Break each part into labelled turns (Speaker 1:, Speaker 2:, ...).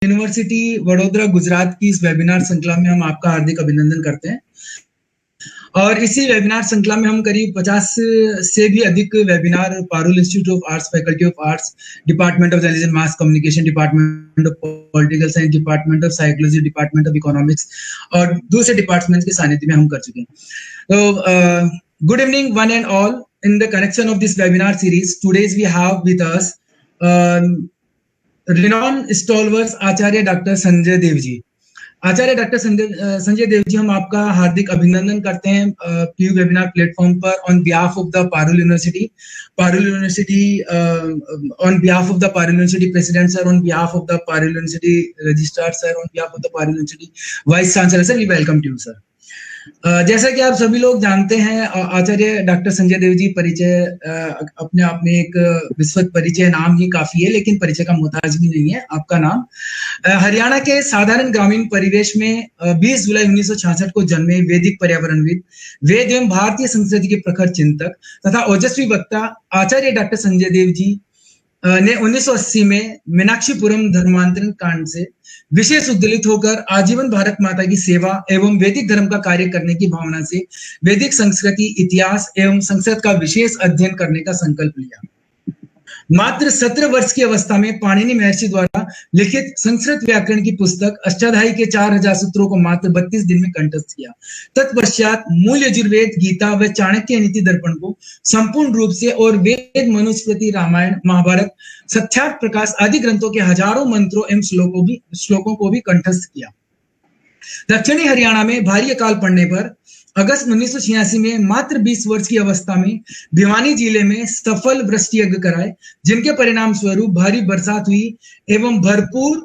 Speaker 1: University Vadodara Gujarat की इस webinar श्रृंखला में हम आपका हार्दिक अभिनंदन करते हैं। और इसी वेबिनार श्रृंखला में हम करीब 50 से भी अधिक webinar Parul institute of arts, faculty of arts, department of journalism mass communication, department of political science, department of psychology, department of economics और दूसरे डिपार्टमेंट्स के सानिध्य में हम कर चुके हैं। तो good evening one and all. In the connection of this webinar series, today we have with us renowned stalwarts आचार्य डॉक्टर संजय देव जी। आचार्य डॉक्टर संजय देव जी, हम आपका हार्दिक अभिनंदन करते हैं पीयू वेबिनार प्लेटफॉर्म पर on behalf of the Parul University on behalf of the Parul University president sir, on behalf of the Parul University registrar sir, on behalf of the Parul University vice chancellor sir, we welcome to sir. जैसा कि आप सभी लोग जानते हैं, आचार्य doctor Sanjay Dev जी परिचय अपने आप में एक विस्तृत परिचय, नाम ही काफी है, लेकिन परिचय का मोहताज भी नहीं है। आपका नाम हरियाणा के साधारण ग्रामीण परिवेश में 20 जुलाई 1966 को जन्मे वैदिक पर्यावरणविद, वेद एवं भारतीय संस्कृति के प्रखर चिंतक तथा ओजस्वी वक्ता आचार्य डॉक्टर संजय देव जी ने 1980 में मीनाक्षीपुरम धर्मांतरण कांड से विशेष उद्दलित होकर आजीवन भारत माता की सेवा एवं वैदिक धर्म का कार्य करने की भावना से वैदिक संस्कृति, इतिहास एवं संस्कृत का विशेष अध्ययन करने का संकल्प लिया। मात्र 17 वर्ष की अवस्था में पाणिनि महर्षि द्वारा लिखित संस्कृत व्याकरण की पुस्तक अष्टाध्यायी के 4000 सूत्रों को मात्र 32 दिन में कंठस्थ किया। तत्पश्चात मूल यजुर्वेद, गीता व चाणक्य नीति दर्पण को संपूर्ण रूप से और वेद, मनुस्मृति, रामायण, महाभारत, सत्यार्थ प्रकाश आदि ग्रंथों के हजारों मंत्रों एवं श्लोकों को भी कंठस्थ किया। दक्षिणी हरियाणा में भारी अकाल पड़ने पर अगस्त 1986 में मात्र 20 वर्ष की अवस्था में भिवानी जिले में सफल वृष्टि यज्ञ कराए, जिनके परिणाम स्वरूप भारी बरसात हुई एवं भरपूर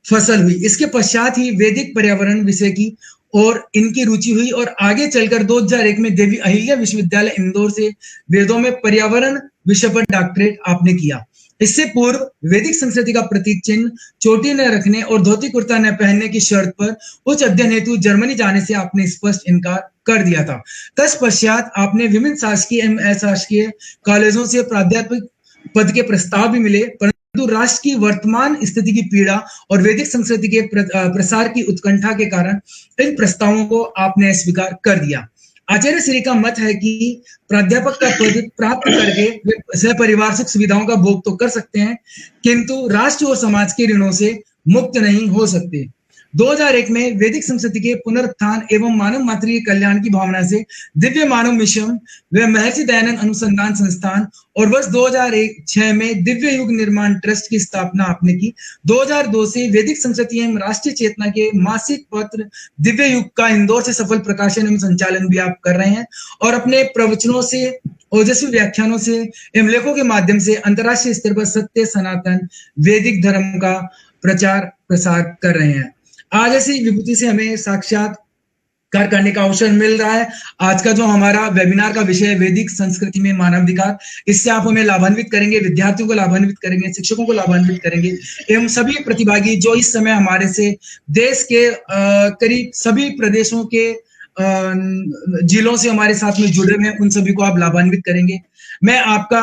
Speaker 1: फसल हुई। इसके पश्चात ही वैदिक पर्यावरण विषय की और इनकी रुचि हुई और आगे चलकर 2001 में देवी अहिल्या विश्वविद्यालय इंदौर से वेदों में पर्यावरण विषय पर डॉक्टरेट आपने किया। इससे पूर्व वैदिक संस्कृति का प्रतीक चिन्ह, चोटी न रखने और धोती कुर्ता न पहनने की शर्त पर उच्च अध्ययन हेतु जर्मनी जाने से आपने स्पष्ट इनकार कर दिया था। तत्पश्चात आपने विभिन्न शासकीय एवं अशासकीय कॉलेजों से प्राध्यापक पद के प्रस्ताव भी मिले, परंतु राष्ट्र की वर्तमान स्थिति की पीड़ा और वैदिक संस्कृति के प्रसार की उत्कंठा के कारण इन प्रस्तावों को आपने स्वीकार कर दिया। आचार्य श्री का मत है कि प्राध्यापक का पद प्राप्त करके वे सपरिवार सुख सुविधाओं का भोग तो कर सकते हैं, किंतु राष्ट्र और समाज के ऋणों से मुक्त नहीं हो सकते। 2001 में वैदिक संस्कृति के पुनरुत्थान एवं मानव मात्र के कल्याण की भावना से दिव्य मानव मिशन व महर्षि दयानंद अनुसंधान संस्थान और वर्ष 2006 में दिव्य युग निर्माण ट्रस्ट की स्थापना आपने की। 2002 से वैदिक संस्कृति एवं राष्ट्रीय चेतना के मासिक पत्र दिव्य युग का इंदौर से सफल प्रकाशन एवं संचालन भी आप कर रहे हैं और अपने प्रवचनों से, ओजस्वी व्याख्यानों से एवं लेखों के माध्यम से अंतर्राष्ट्रीय स्तर पर सत्य, सनातन वैदिक धर्म का प्रचार प्रसार कर रहे हैं। आज ऐसी विभूति से हमें साक्षात्कार करने का अवसर मिल रहा है। आज का जो हमारा वेबिनार का विषय है वैदिक संस्कृति में मानवाधिकार, इससे आप हमें लाभान्वित करेंगे, विद्यार्थियों को लाभान्वित करेंगे, शिक्षकों को लाभान्वित करेंगे एवं सभी प्रतिभागी जो इस समय हमारे से देश के करीब सभी प्रदेशों के जिलों से हमारे साथ में जुड़े हुए हैं, उन सभी को आप लाभान्वित करेंगे। मैं आपका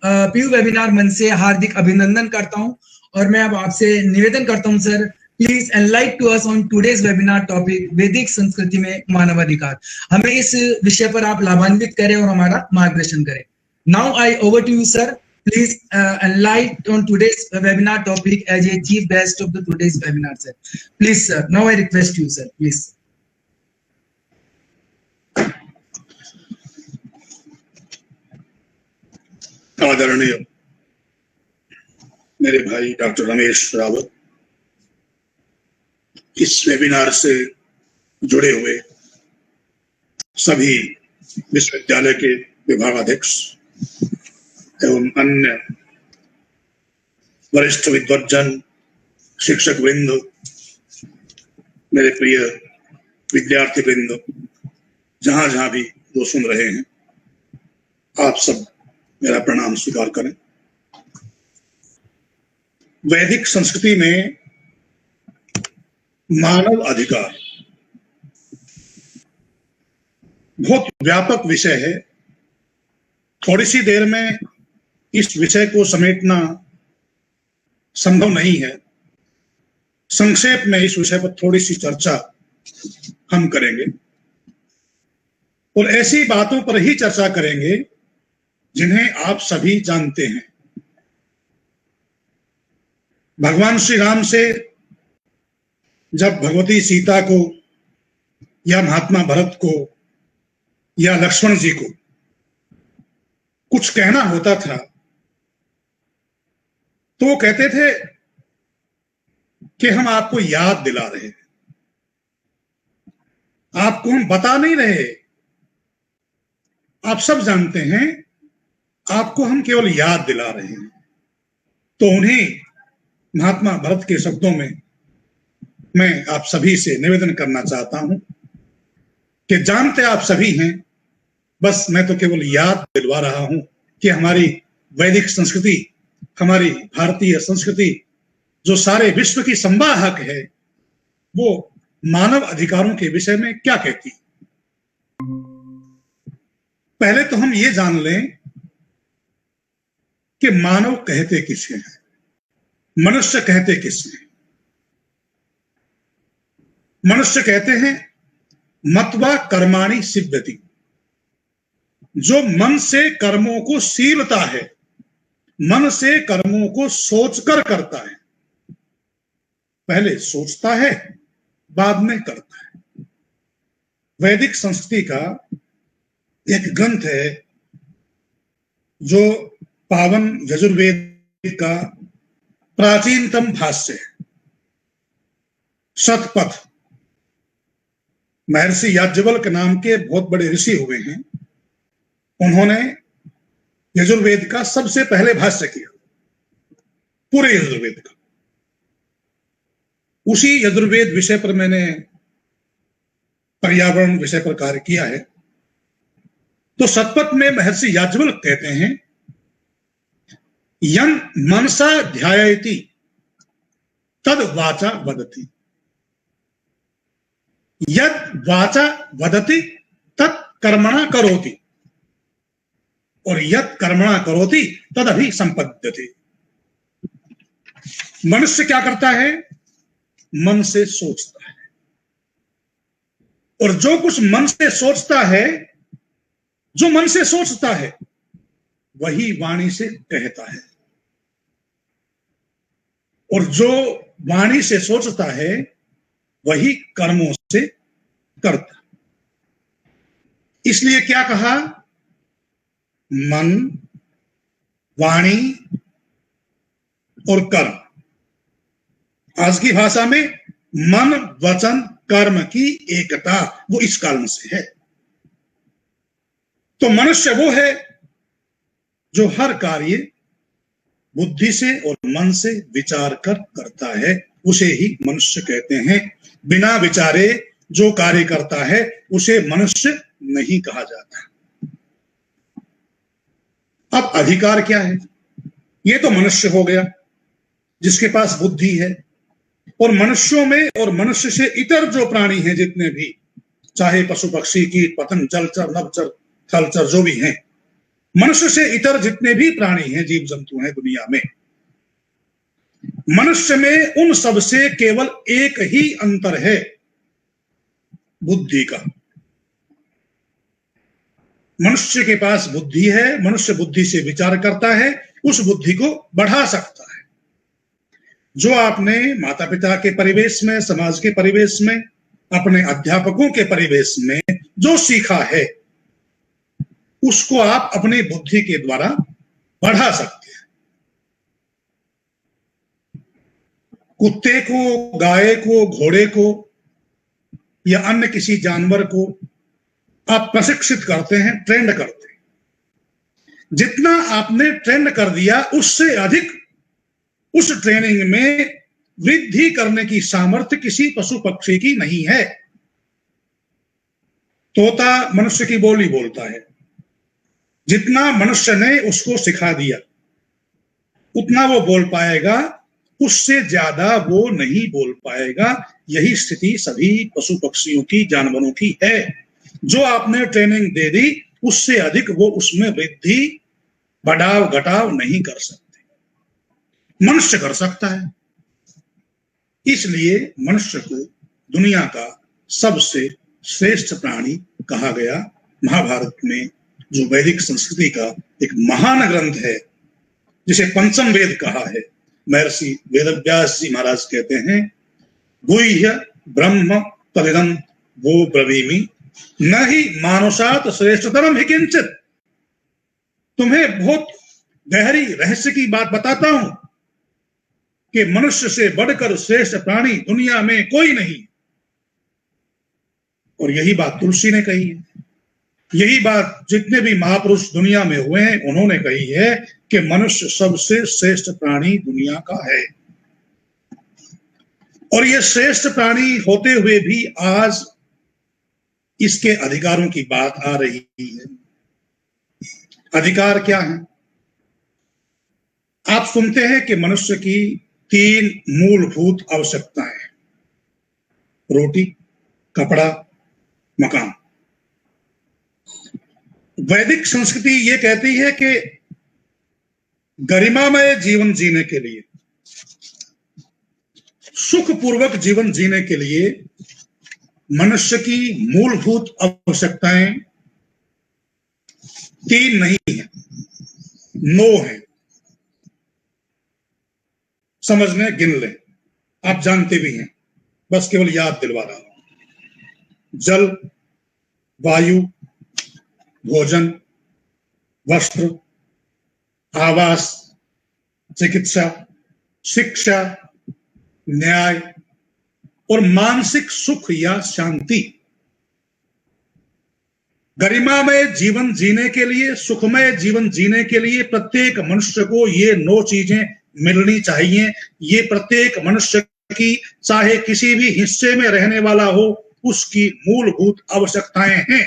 Speaker 1: पीयू वेबिनार मंच से हार्दिक अभिनंदन करता हूं और मैं अब आपसे निवेदन करता हूं sir, please enlighten to us on today's webinar topic वैदिक संस्कृति में मानवाधिकार। हमें इस विषय पर आप लाभान्वित करें और हमारा मार्गदर्शन करें। Now I over to you sir, please enlighten on today's webinar topic as a chief guest of the today's webinar sir. Please sir, now I request you sir, please.
Speaker 2: आदरणीय मेरे भाई डॉक्टर रमेश रावत, इस वेबिनार से जुड़े हुए सभी विश्वविद्यालय के विभागाध्यक्ष एवं अन्य वरिष्ठ विद्वज्जन, शिक्षक वृंद, मेरे प्रिय विद्यार्थी वृंद, जहां जहां भी जो सुन रहे हैं, आप सब मेरा प्रणाम स्वीकार करें। वैदिक संस्कृति में मानव अधिकार बहुत व्यापक विषय है। थोड़ी सी देर में इस विषय को समेटना संभव नहीं है, संक्षेप में इस विषय पर थोड़ी सी चर्चा हम करेंगे और ऐसी बातों पर ही चर्चा करेंगे जिन्हें आप सभी जानते हैं। भगवान श्री राम से जब भगवती सीता को या महात्मा भरत को या लक्ष्मण जी को कुछ कहना होता था तो वो कहते थे कि हम आपको याद दिला रहे हैं, आपको हम बता नहीं रहे, आप सब जानते हैं, आपको हम केवल याद दिला रहे हैं। तो उन्हें महात्मा भरत के शब्दों में मैं आप सभी से निवेदन करना चाहता हूं कि जानते आप सभी हैं, बस मैं तो केवल याद दिलवा रहा हूं कि हमारी वैदिक संस्कृति, हमारी भारतीय संस्कृति जो सारे विश्व की संवाहक है, वो मानव अधिकारों के विषय में क्या कहती है। पहले तो हम ये जान लें कि मानव कहते किसे हैं, मनुष्य कहते किसे हैं। मनुष्य कहते हैं मत्वा कर्माणि सिद्ध्यति, जो मन से कर्मों को शीलता है, मन से कर्मों को सोचकर करता है। पहले सोचता है, बाद में करता है। वैदिक संस्कृति का एक ग्रंथ है जो पावन यजुर्वेद का प्राचीनतम भाष्य है, शतपथ। महर्षि याज्ञवल्क्य नाम के बहुत बड़े ऋषि हुए हैं, उन्होंने यजुर्वेद का सबसे पहले भाष्य किया, पूरे यजुर्वेद का। उसी यजुर्वेद विषय पर मैंने पर्यावरण विषय पर कार्य किया है। तो शतपथ में महर्षि याज्ञवल्क्य कहते हैं यं मनसा ध्यायति तद वाचा वदति, यद वाचा वदति तत् कर्मणा करोति, और यद कर्मणा करोति तद अभि संपद्यते। मनुष्य क्या करता है? मन से सोचता है, और जो कुछ मन से सोचता है, जो मन से सोचता है वही वाणी से कहता है, और जो वाणी से सोचता है वही कर्मों से करता। इसलिए क्या कहा? मन, वाणी और कर्म। आज की भाषा में मन, वचन, कर्म की एकता, वो इस कारण से है। तो मनुष्य वो है जो हर कार्य बुद्धि से और मन से विचार कर करता है, उसे ही मनुष्य कहते हैं। बिना विचारे जो कार्य करता है उसे मनुष्य नहीं कहा जाता। अब अधिकार क्या है? ये तो मनुष्य हो गया जिसके पास बुद्धि है, और मनुष्यों में और मनुष्य से इतर जो प्राणी हैं जितने भी, चाहे पशु पक्षी, कीट पतंग, जलचर, नभचर, थलचर जो भी हैं, मनुष्य से इतर जितने भी प्राणी हैं, जीव जंतु हैं दुनिया में, मनुष्य में उन सब से केवल एक ही अंतर है, बुद्धि का। मनुष्य के पास बुद्धि है, मनुष्य बुद्धि से विचार करता है, उस बुद्धि को बढ़ा सकता है। जो आपने माता पिता के परिवेश में, समाज के परिवेश में, अपने अध्यापकों के परिवेश में जो सीखा है, उसको आप अपनी बुद्धि के द्वारा बढ़ा सकते हैं। कुत्ते को, गाय को, घोड़े को या अन्य किसी जानवर को आप प्रशिक्षित करते हैं, ट्रेंड करते हैं। जितना आपने ट्रेंड कर दिया, उससे अधिक उस ट्रेनिंग में वृद्धि करने की सामर्थ्य किसी पशु पक्षी की नहीं है। तोता मनुष्य की बोली बोलता है, जितना मनुष्य ने उसको सिखा दिया उतना वो बोल पाएगा, उससे ज्यादा वो नहीं बोल पाएगा। यही स्थिति सभी पशु पक्षियों की, जानवरों की है। जो आपने ट्रेनिंग दे दी, उससे अधिक वो उसमें वृद्धि, बढ़ाव, घटाव नहीं कर सकते। मनुष्य कर सकता है। इसलिए मनुष्य को दुनिया का सबसे श्रेष्ठ प्राणी कहा गया। महाभारत में जो वैदिक संस्कृति का एक महान ग्रंथ है, जिसे पंचम वेद कहा है, महर्षि वेदव्यास जी महाराज कहते हैं, गुह्य ब्रह्म तदिदं वो ब्रवीमि न ही मानुषात् श्रेष्ठतरम ही किंचित। तुम्हें बहुत गहरी रहस्य की बात बताता हूं कि मनुष्य से बढ़कर श्रेष्ठ प्राणी दुनिया में कोई नहीं। और यही बात तुलसी ने कही है, यही बात जितने भी महापुरुष दुनिया में हुए हैं उन्होंने कही है कि मनुष्य सबसे श्रेष्ठ प्राणी दुनिया का है। और ये श्रेष्ठ प्राणी होते हुए भी आज इसके अधिकारों की बात आ रही है। अधिकार क्या है? आप सुनते हैं कि मनुष्य की 3 मूलभूत आवश्यकताएं, रोटी, कपड़ा, मकान। वैदिक संस्कृति ये कहती है कि गरिमामय जीवन जीने के लिए, सुखपूर्वक जीवन जीने के लिए मनुष्य की मूलभूत आवश्यकताएं 3 नहीं है, 9 है। समझने गिन ले, आप जानते भी हैं, बस केवल याद दिलवा रहा हूं। जल, वायु, भोजन, वस्त्र, आवास, चिकित्सा, शिक्षा, न्याय और मानसिक सुख या शांति। गरिमामय जीवन जीने के लिए, सुखमय जीवन जीने के लिए प्रत्येक मनुष्य को ये 9 चीजें मिलनी चाहिए। ये प्रत्येक मनुष्य की, चाहे किसी भी हिस्से में रहने वाला हो, उसकी मूलभूत आवश्यकताएं हैं।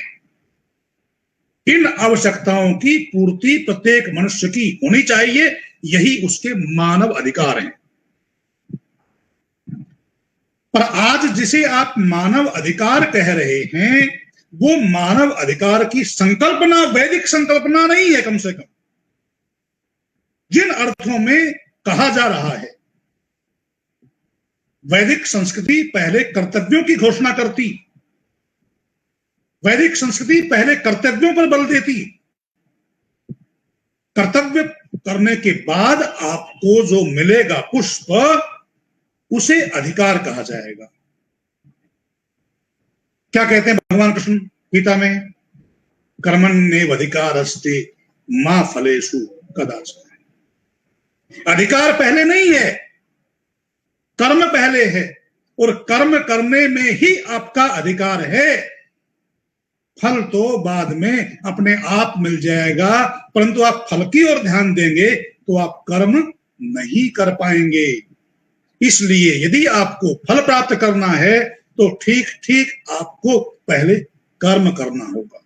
Speaker 2: इन आवश्यकताओं की पूर्ति प्रत्येक मनुष्य की होनी चाहिए, यही उसके मानव अधिकार हैं। पर आज जिसे आप मानव अधिकार कह रहे हैं, वो मानव अधिकार की संकल्पना वैदिक संकल्पना नहीं है। कम से कम जिन अर्थों में कहा जा रहा है, वैदिक संस्कृति पहले कर्तव्यों की घोषणा करती, वैदिक संस्कृति पहले कर्तव्यों पर बल देती। कर्तव्य करने के बाद आपको जो मिलेगा पुष्प, उसे अधिकार कहा जाएगा। क्या कहते हैं भगवान कृष्ण गीता में? कर्मण्येवाधिकारस्ते मा फलेषु कदाचन। अधिकार पहले नहीं है, कर्म पहले है, और कर्म करने में ही आपका अधिकार है। फल तो बाद में अपने आप मिल जाएगा, परंतु आप फल की ओर ध्यान देंगे तो आप कर्म नहीं कर पाएंगे। इसलिए यदि आपको फल प्राप्त करना है तो ठीक ठीक आपको पहले कर्म करना होगा।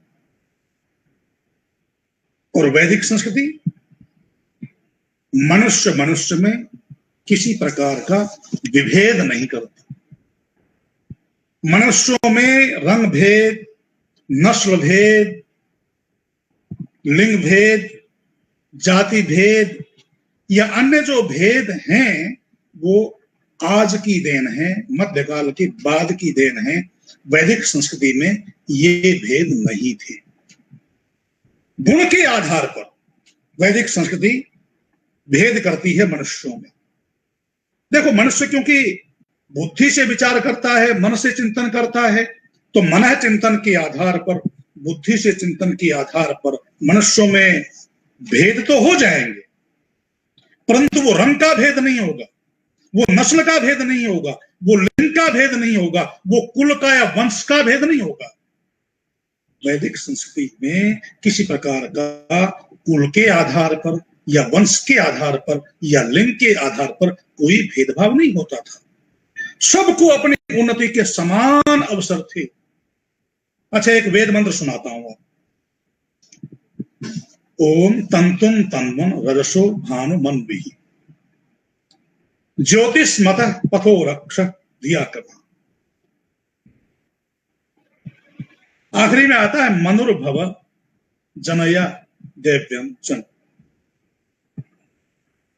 Speaker 2: और वैदिक संस्कृति मनुष्य में किसी प्रकार का विभेद नहीं करती। मनुष्यों में रंग भेद, नस्ल भेद, लिंग भेद, जाति भेद या अन्य जो भेद हैं, वो आज की देन है, मध्यकाल के बाद की देन है। वैदिक संस्कृति में ये भेद नहीं थे। गुण के आधार पर वैदिक संस्कृति भेद करती है मनुष्यों में। देखो, मनुष्य क्योंकि बुद्धि से विचार करता है, मन से चिंतन करता है, तो मन चिंतन के आधार पर, बुद्धि से चिंतन के आधार पर मनुष्यों में भेद तो हो जाएंगे, परंतु वो रंग का भेद नहीं होगा, वो नस्ल का भेद नहीं होगा, वो लिंग का भेद नहीं होगा, वो कुल का या वंश का भेद नहीं होगा। वैदिक संस्कृति में किसी प्रकार का कुल के आधार पर या वंश के आधार पर या लिंग के आधार पर कोई भेदभाव नहीं होता था। सबको अपनी उन्नति के समान अवसर थे। अच्छा, एक वेद मंत्र सुनाता हूं। ओम तंतुम तन्मन रजसो भानु मन विहि ज्योतिष मत पथो रक्ष धिया कथा। आखिरी में आता है मनुर्भव जनया देव्यम जन।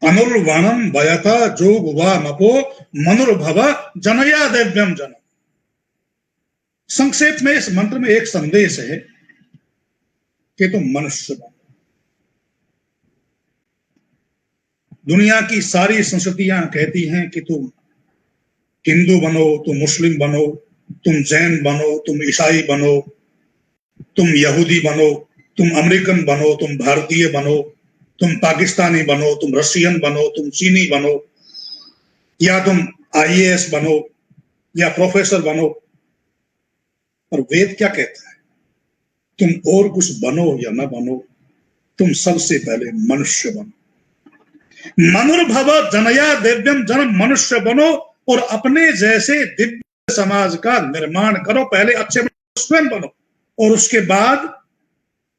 Speaker 2: अनुर्वणम वयता जोग वा मपो मनुर्भव जनया दिव्यम जन। संक्षेप में इस मंत्र में एक संदेश है कि तुम मनुष्य बनो। दुनिया की सारी संस्कृतियां कहती हैं कि तुम हिंदू बनो, तुम मुस्लिम बनो, तुम जैन बनो, तुम ईसाई बनो, तुम यहूदी बनो, तुम अमेरिकन बनो, तुम भारतीय बनो, तुम पाकिस्तानी बनो, तुम रशियन बनो, तुम चीनी बनो, या तुम IAS बनो या प्रोफेसर बनो। और वेद क्या कहता है? तुम और कुछ बनो या ना बनो, तुम सबसे पहले मनुष्य बनो। मनुर्भव जनया दिव्यम जन, मनुष्य बनो और अपने जैसे दिव्य समाज का निर्माण करो। पहले अच्छे स्वयं बनो और उसके बाद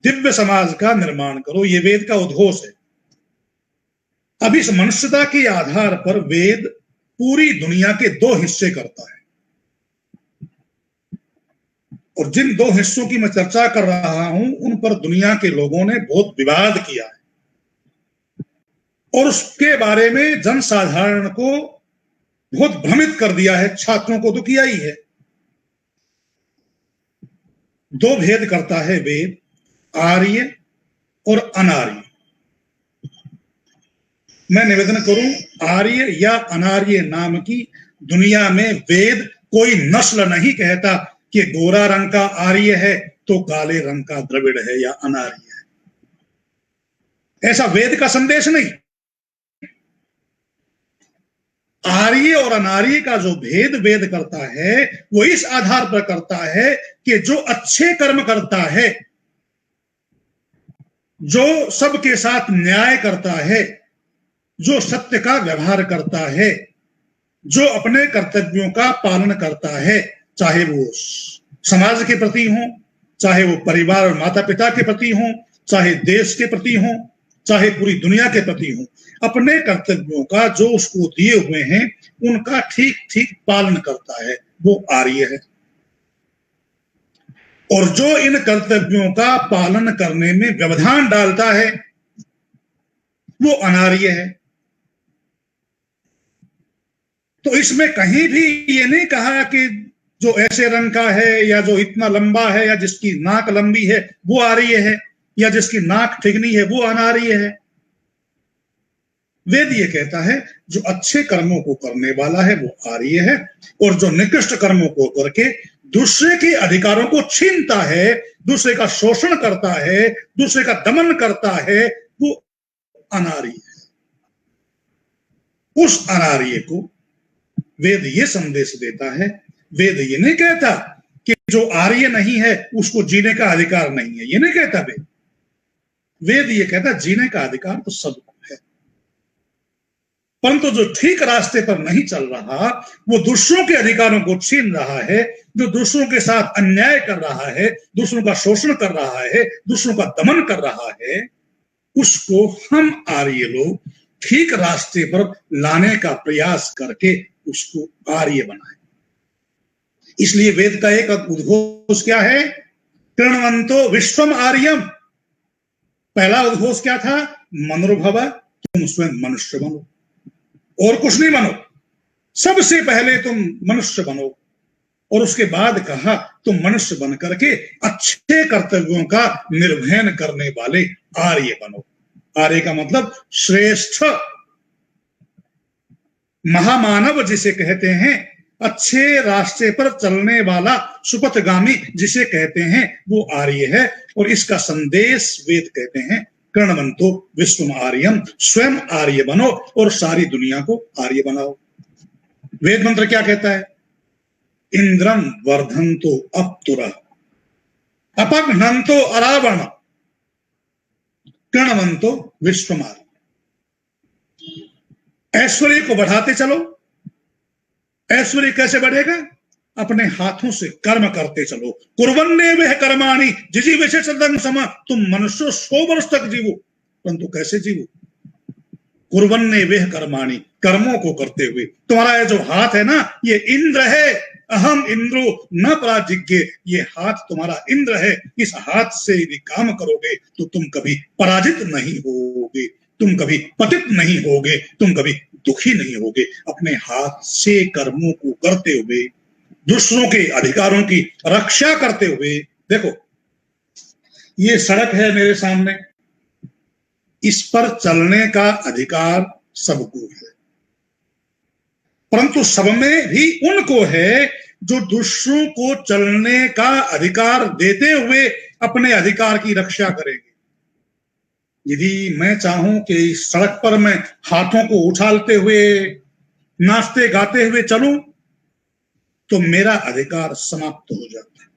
Speaker 2: दिव्य समाज का निर्माण करो। ये वेद का उद्घोष है। अब इस मनुष्यता के आधार पर वेद पूरी दुनिया के 2 हिस्से करता है, और जिन 2 हिस्सों की मैं चर्चा कर रहा हूं उन पर दुनिया के लोगों ने बहुत विवाद किया है और उसके बारे में जनसाधारण को बहुत भ्रमित कर दिया है। छात्रों को तो किया ही है। 2 भेद करता है वेद, आर्य और अनार्य। मैं निवेदन करूं, आर्य या अनार्य नाम की दुनिया में वेद कोई नस्ल नहीं कहता कि गोरा रंग का आर्य है तो काले रंग का द्रविड़ है या अनार्य है। ऐसा वेद का संदेश नहीं। आर्य और अनार्य का जो भेद वेद करता है वो इस आधार पर करता है कि जो अच्छे कर्म करता है, जो सबके साथ न्याय करता है, जो सत्य का व्यवहार करता है, जो अपने कर्तव्यों का पालन करता है, चाहे वो समाज के प्रति हो, चाहे वो परिवार और माता पिता के प्रति हो, चाहे देश के प्रति हो, चाहे पूरी दुनिया के प्रति हो, अपने कर्तव्यों का जो उसको दिए हुए हैं उनका ठीक ठीक पालन करता है, वो आर्य है। और जो इन कर्तव्यों का पालन करने में व्यवधान डालता है वो अनार्य है। तो इसमें कहीं भी ये नहीं कहा कि जो ऐसे रंग का है या जो इतना लंबा है या जिसकी नाक लंबी है वो आर्य है, या जिसकी नाक ठिगनी है वो अनार्य है। वेद ये कहता है जो अच्छे कर्मों को करने वाला है वो आर्य है, और जो निकृष्ट कर्मों को करके दूसरे के अधिकारों को छीनता है, दूसरे का शोषण करता है, दूसरे का दमन करता है, वो अनार्य है। उस अनार्य को वेद ये संदेश देता है। वेद ये नहीं कहता कि जो आर्य नहीं है उसको जीने का अधिकार नहीं है, ये नहीं कहता वेद। वेद ये कहता जीने का अधिकार तो सबको है, परंतु जो ठीक रास्ते पर नहीं चल रहा, वो दूसरों के अधिकारों को छीन रहा है, जो दूसरों के साथ अन्याय कर रहा है, दूसरों का शोषण कर रहा है, दूसरों का दमन कर रहा है, उसको हम आर्य लोग ठीक रास्ते पर लाने का प्रयास करके उसको आर्य बनाए। इसलिए वेद का एक उद्घोष क्या है? कृण्वन्तो विश्वम आर्यम। पहला उद्घोष क्या था? मनुर्भव, तुम स्वयं मनुष्य बनो और कुछ नहीं बनो, सबसे पहले तुम मनुष्य बनो। और उसके बाद कहा तुम मनुष्य बन करके अच्छे कर्तव्यों का निर्वहन करने वाले आर्य बनो। आर्य का मतलब श्रेष्ठ, महामानव जिसे कहते हैं, अच्छे रास्ते पर चलने वाला सुपथगामी जिसे कहते हैं, वो आर्य है। और इसका संदेश वेद कहते हैं कृण्वन्तो विश्वम आर्यम, स्वयं आर्य बनो और सारी दुनिया को आर्य बनाओ। वेद मंत्र क्या कहता है? इंद्रम वर्धन्तो अप्तुरः अपघ्नन्तो अरावण कृण्वन्तो विश्वम आर्यम। ऐश्वर्य को बढ़ाते चलो। ऐश्वर्य कैसे बढ़ेगा? अपने हाथों से कर्म करते चलो। कुर्वन्ने वह कर्माणि जिजीवेशे सदं समा। तुम मनुष्य 100 वर्ष तक जीवो, परंतु कैसे जीवो? कुर्वन्ने वह कर्माणि, कर्मों को करते हुए। तुम्हारा ये जो हाथ है ना, ये इंद्र है। अहम इंद्रो न पराजिज्ञे, ये हाथ तुम्हारा इंद्र है। इस हाथ से यदि काम करोगे तो तुम कभी पराजित नहीं होगे। तुम कभी पतित नहीं होगे, तुम कभी दुखी नहीं होगे। अपने हाथ से कर्मों को करते हुए, दूसरों के अधिकारों की रक्षा करते हुए। देखो, ये सड़क है मेरे सामने, इस पर चलने का अधिकार सबको है, परंतु सब में भी उनको है जो दूसरों को चलने का अधिकार देते हुए अपने अधिकार की रक्षा करेंगे। यदि मैं चाहूं कि इस सड़क पर मैं हाथों को उछालते हुए, नाचते गाते हुए चलूं, तो मेरा अधिकार समाप्त हो जाता है।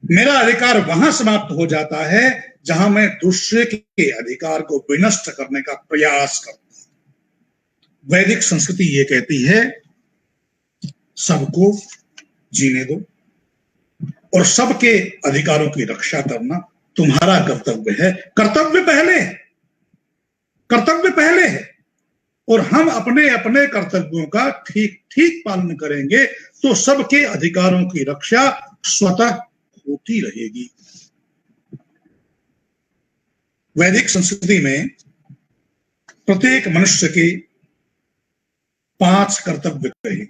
Speaker 2: मेरा अधिकार वहां समाप्त हो जाता है जहां मैं दूसरे के अधिकार को विनष्ट करने का प्रयास करता हूं। वैदिक संस्कृति ये कहती है, सबको जीने दो और सबके अधिकारों की रक्षा करना तुम्हारा कर्तव्य है। कर्तव्य पहले है, और हम अपने अपने कर्तव्यों का ठीक ठीक पालन करेंगे तो सबके अधिकारों की रक्षा स्वतः होती रहेगी। वैदिक संस्कृति में प्रत्येक मनुष्य के 5 कर्तव्य कहे।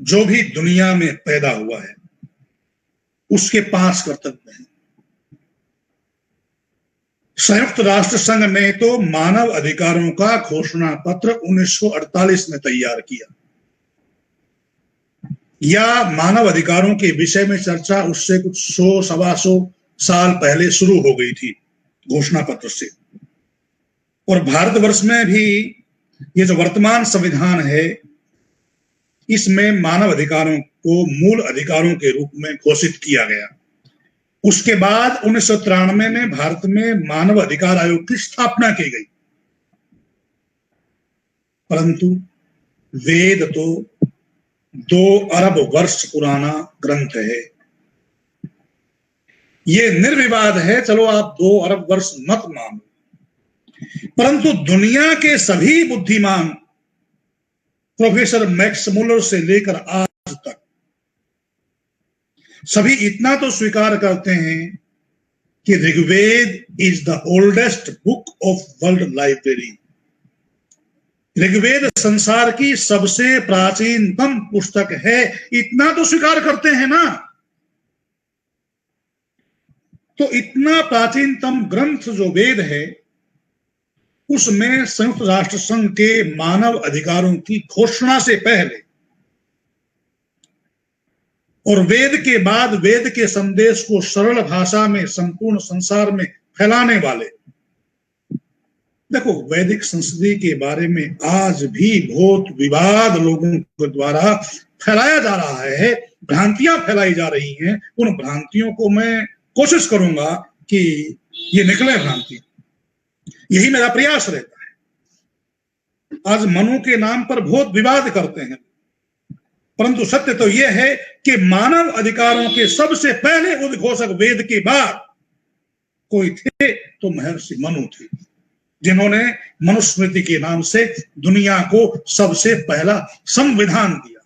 Speaker 2: जो भी दुनिया में पैदा हुआ है उसके 5 कर्तव्य हैं। संयुक्त राष्ट्र संघ ने तो मानव अधिकारों का घोषणा पत्र 1948 में तैयार किया, या मानव अधिकारों के विषय में चर्चा उससे कुछ 100-125 साल पहले शुरू हो गई थी घोषणा पत्र से। और भारतवर्ष में भी ये जो वर्तमान संविधान है, इसमें मानव अधिकारों को मूल अधिकारों के रूप में घोषित किया गया। उसके बाद 1993 में भारत में मानव अधिकार आयोग की स्थापना की गई। परंतु वेद तो 2 अरब वर्ष पुराना ग्रंथ है। ये निर्विवाद है, चलो आप 2 अरब वर्ष मत मानो, परंतु दुनिया के सभी बुद्धिमान, प्रोफेसर मैक्स मुलर से लेकर आज तक, सभी इतना तो स्वीकार करते हैं कि Rigveda is the oldest book of world library. Rigveda संसार की सबसे प्राचीनतम पुस्तक है, इतना तो स्वीकार करते हैं ना। तो इतना प्राचीनतम ग्रंथ जो वेद है, उसमें संयुक्त राष्ट्र संघ के मानव अधिकारों की घोषणा से पहले और वेद के बाद वेद के संदेश को सरल भाषा में संपूर्ण संसार में फैलाने वाले, देखो, वैदिक संस्कृति के बारे में आज भी बहुत विवाद लोगों के द्वारा फैलाया जा रहा है, भ्रांतियां फैलाई जा रही हैं। उन भ्रांतियों को मैं कोशिश करूंगा कि ये निकले भ्रांति, यही मेरा प्रयास रहता है। आज मनु के नाम पर बहुत विवाद करते हैं, परंतु सत्य तो यह है कि मानव अधिकारों के सबसे पहले उद्घोषक वेद के बाद कोई थे तो महर्षि मनु थे, जिन्होंने मनुस्मृति के नाम से दुनिया को सबसे पहला संविधान दिया।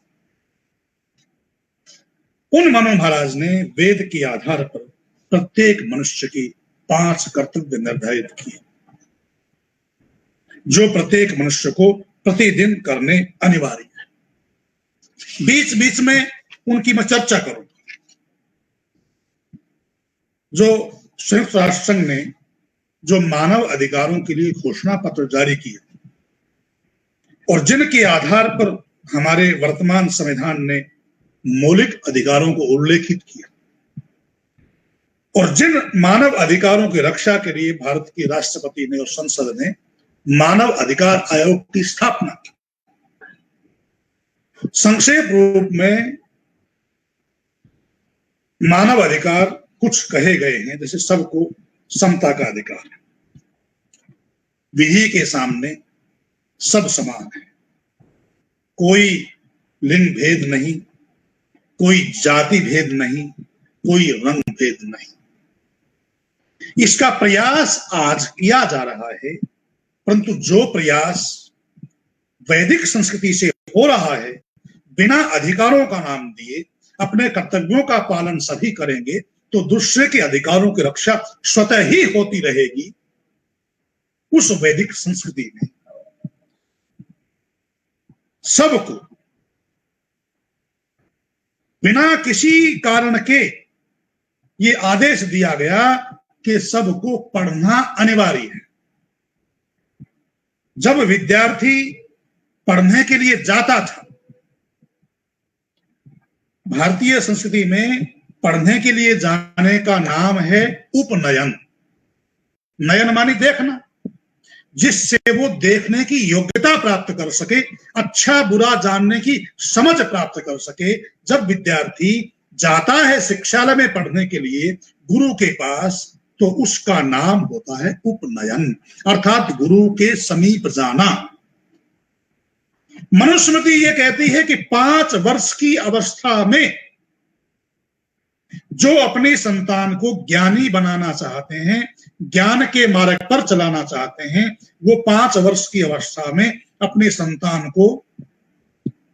Speaker 2: उन मनु महाराज ने वेद के आधार पर प्रत्येक मनुष्य की 5 कर्तव्य निर्धारित किए, जो प्रत्येक मनुष्य को प्रतिदिन करने अनिवार्य है। बीच बीच में उनकी मैं चर्चा करूंगा। जो संयुक्त राष्ट्र संघ ने जो मानव अधिकारों के लिए घोषणा पत्र जारी किया और जिनके आधार पर हमारे वर्तमान संविधान ने मौलिक अधिकारों को उल्लेखित किया, और जिन मानव अधिकारों की रक्षा के लिए भारत के राष्ट्रपति ने और संसद ने मानव अधिकार आयोग की स्थापना की। संक्षेप रूप में मानव अधिकार कुछ कहे गए हैं, जैसे सबको समता का अधिकार है, विधि के सामने सब समान है, कोई लिंग भेद नहीं, कोई जाति भेद नहीं, कोई रंग भेद नहीं। इसका प्रयास आज किया जा रहा है, परंतु जो प्रयास वैदिक संस्कृति से हो रहा है, बिना अधिकारों का नाम दिए अपने कर्तव्यों का पालन सभी करेंगे तो दूसरे के अधिकारों की रक्षा स्वतः ही होती रहेगी। उस वैदिक संस्कृति में सबको बिना किसी कारण के ये आदेश दिया गया कि सबको पढ़ना अनिवार्य है। जब विद्यार्थी पढ़ने के लिए जाता था, भारतीय संस्कृति में पढ़ने के लिए जाने का नाम है उपनयन। नयन मानी देखना, जिससे वो देखने की योग्यता प्राप्त कर सके, अच्छा बुरा जानने की समझ प्राप्त कर सके। जब विद्यार्थी जाता है शिक्षालय में पढ़ने के लिए गुरु के पास, तो उसका नाम होता है उपनयन, अर्थात गुरु के समीप जाना। मनुस्मृति ये कहती है कि 5 वर्ष की अवस्था में जो अपने संतान को ज्ञानी बनाना चाहते हैं, ज्ञान के मार्ग पर चलाना चाहते हैं, वो 5 वर्ष की अवस्था में अपने संतान को,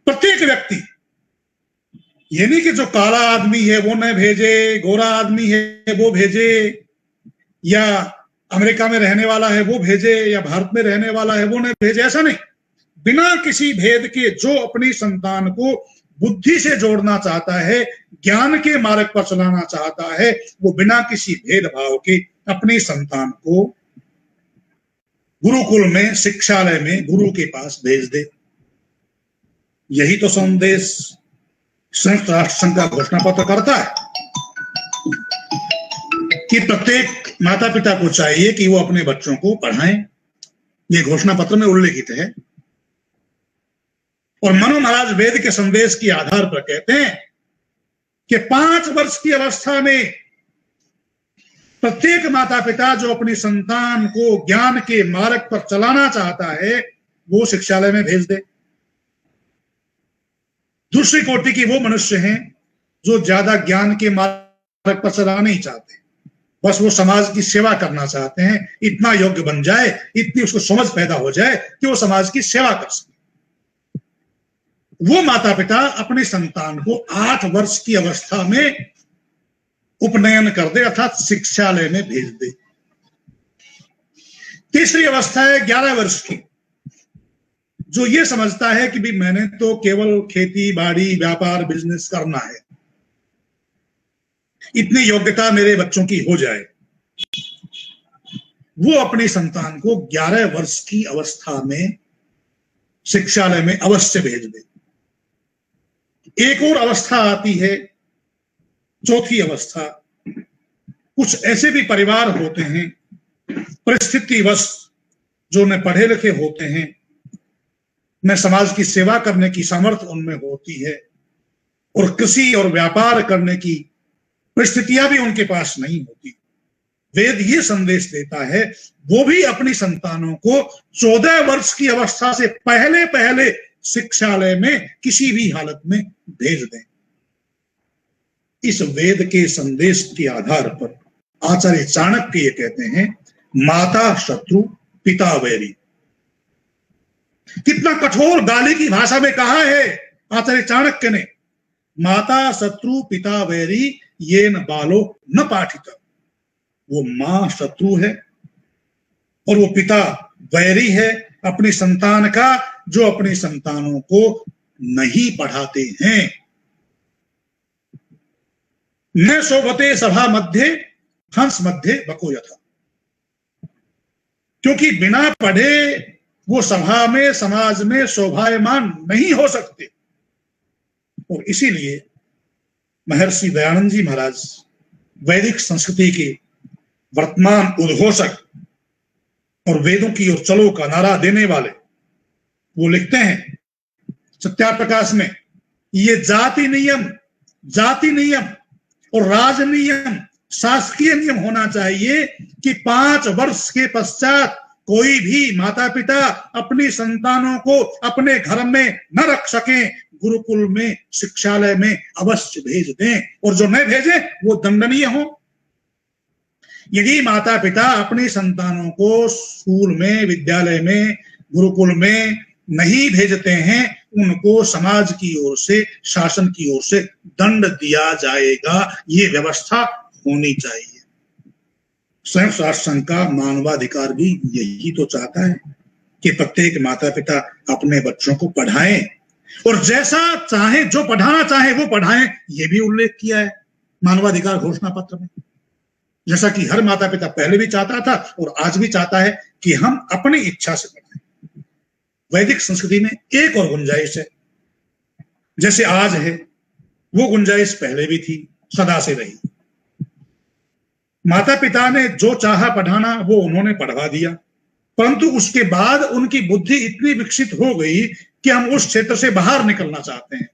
Speaker 2: प्रत्येक व्यक्ति, ये नहीं कि जो काला आदमी है वो न भेजे, गोरा आदमी है वो भेजे, या अमेरिका में रहने वाला है वो भेजे, या भारत में रहने वाला है वो न भेजे, ऐसा नहीं। बिना किसी भेद के जो अपनी संतान को बुद्धि से जोड़ना चाहता है, ज्ञान के मार्ग पर चलाना चाहता है, वो बिना किसी भेदभाव के अपनी संतान को गुरुकुल में, शिक्षालय में गुरु के पास भेज दे। यही तो संदेश संयुक्त राष्ट्र संघ का घोषणा पत्र करता है कि प्रत्येक माता पिता को चाहिए कि वो अपने बच्चों को पढ़ाएं। ये घोषणा पत्र में उल्लेखित है। और मनु महाराज वेद के संदेश के आधार पर कहते हैं कि 5 वर्ष की अवस्था में प्रत्येक माता पिता जो अपनी संतान को ज्ञान के मार्ग पर चलाना चाहता है, वो शिक्षालय में भेज दे। दूसरी कोटि की वो मनुष्य हैं जो ज्यादा ज्ञान के मार्ग पर चलाना नहीं चाहते, बस वो समाज की सेवा करना चाहते हैं। इतना योग्य बन जाए, इतनी उसको समझ पैदा हो जाए कि वो समाज की सेवा कर सके। वो माता पिता अपने संतान को 8 वर्ष की अवस्था में उपनयन कर दे, अर्थात शिक्षालय में भेज दे। तीसरी अवस्था है 11 वर्ष की, जो ये समझता है कि भी मैंने तो केवल खेती बाड़ी व्यापार बिजनेस करना है, इतनी योग्यता मेरे बच्चों की हो जाए। वो अपनी संतान को 11 वर्ष की अवस्था में शिक्षालय में अवश्य भेज दे। एक और अवस्था आती है, चौथी अवस्था। कुछ ऐसे भी परिवार होते हैं परिस्थितिवश, जो न पढ़े लिखे होते हैं, न समाज की सेवा करने की सामर्थ्य उनमें होती है, और कृषि और व्यापार करने की परिस्थितियां भी उनके पास नहीं होती। वेद ये संदेश देता है वो भी अपनी संतानों को 14 वर्ष की अवस्था से पहले पहले शिक्षालय में किसी भी हालत में भेज दें। इस वेद के संदेश के आधार पर आचार्य चाणक्य ये कहते हैं, माता शत्रु पिता वैरी। कितना कठोर गाली की भाषा में कहा है आचार्य चाणक्य ने, माता शत्रु पिता वैरी येन बालो न पाठित। वो मां शत्रु है और वो पिता वैरी है अपनी संतान का, जो अपनी संतानों को नहीं पढ़ाते हैं। न शोभते सभा मध्य हंस मध्य बको यथा। क्योंकि बिना पढ़े वो सभा में, समाज में शोभायमान नहीं हो सकते। और इसीलिए महर्षि दयानंद जी महाराज, वैदिक संस्कृति के वर्तमान उद्घोषक और वेदों की ओर चलो का नारा देने वाले, वो लिखते हैं सत्याप्रकाश में, ये जाति नियम और राज नियम, शासकीय नियम होना चाहिए कि 5 वर्ष के पश्चात कोई भी माता पिता अपनी संतानों को अपने घर में न रख सके, गुरुकुल में, शिक्षालय में अवश्य भेज दें, और जो न भेजे वो दंडनीय हो। यदि माता पिता अपनी संतानों को स्कूल में, विद्यालय में, गुरुकुल में नहीं भेजते हैं, उनको समाज की ओर से, शासन की ओर से दंड दिया जाएगा। ये व्यवस्था होनी चाहिए। संयुक्त राष्ट्र संघ का मानवाधिकार भी यही तो चाहता है कि प्रत्येक माता पिता अपने बच्चों को पढ़ाएं और जैसा चाहे, जो पढ़ाना चाहे वो पढ़ाएं। ये भी उल्लेख किया है मानवाधिकार घोषणा पत्र में, जैसा कि हर माता पिता पहले भी चाहता था और आज भी चाहता है कि हम अपनी इच्छा से पढ़ाएं। वैदिक संस्कृति में एक और गुंजाइश है, जैसे आज है वो गुंजाइश पहले भी थी, सदा से रही। माता पिता ने जो चाहा पढ़ाना वो उन्होंने पढ़वा दिया, परंतु उसके बाद उनकी बुद्धि इतनी विकसित हो गई कि हम उस क्षेत्र से बाहर निकलना चाहते हैं।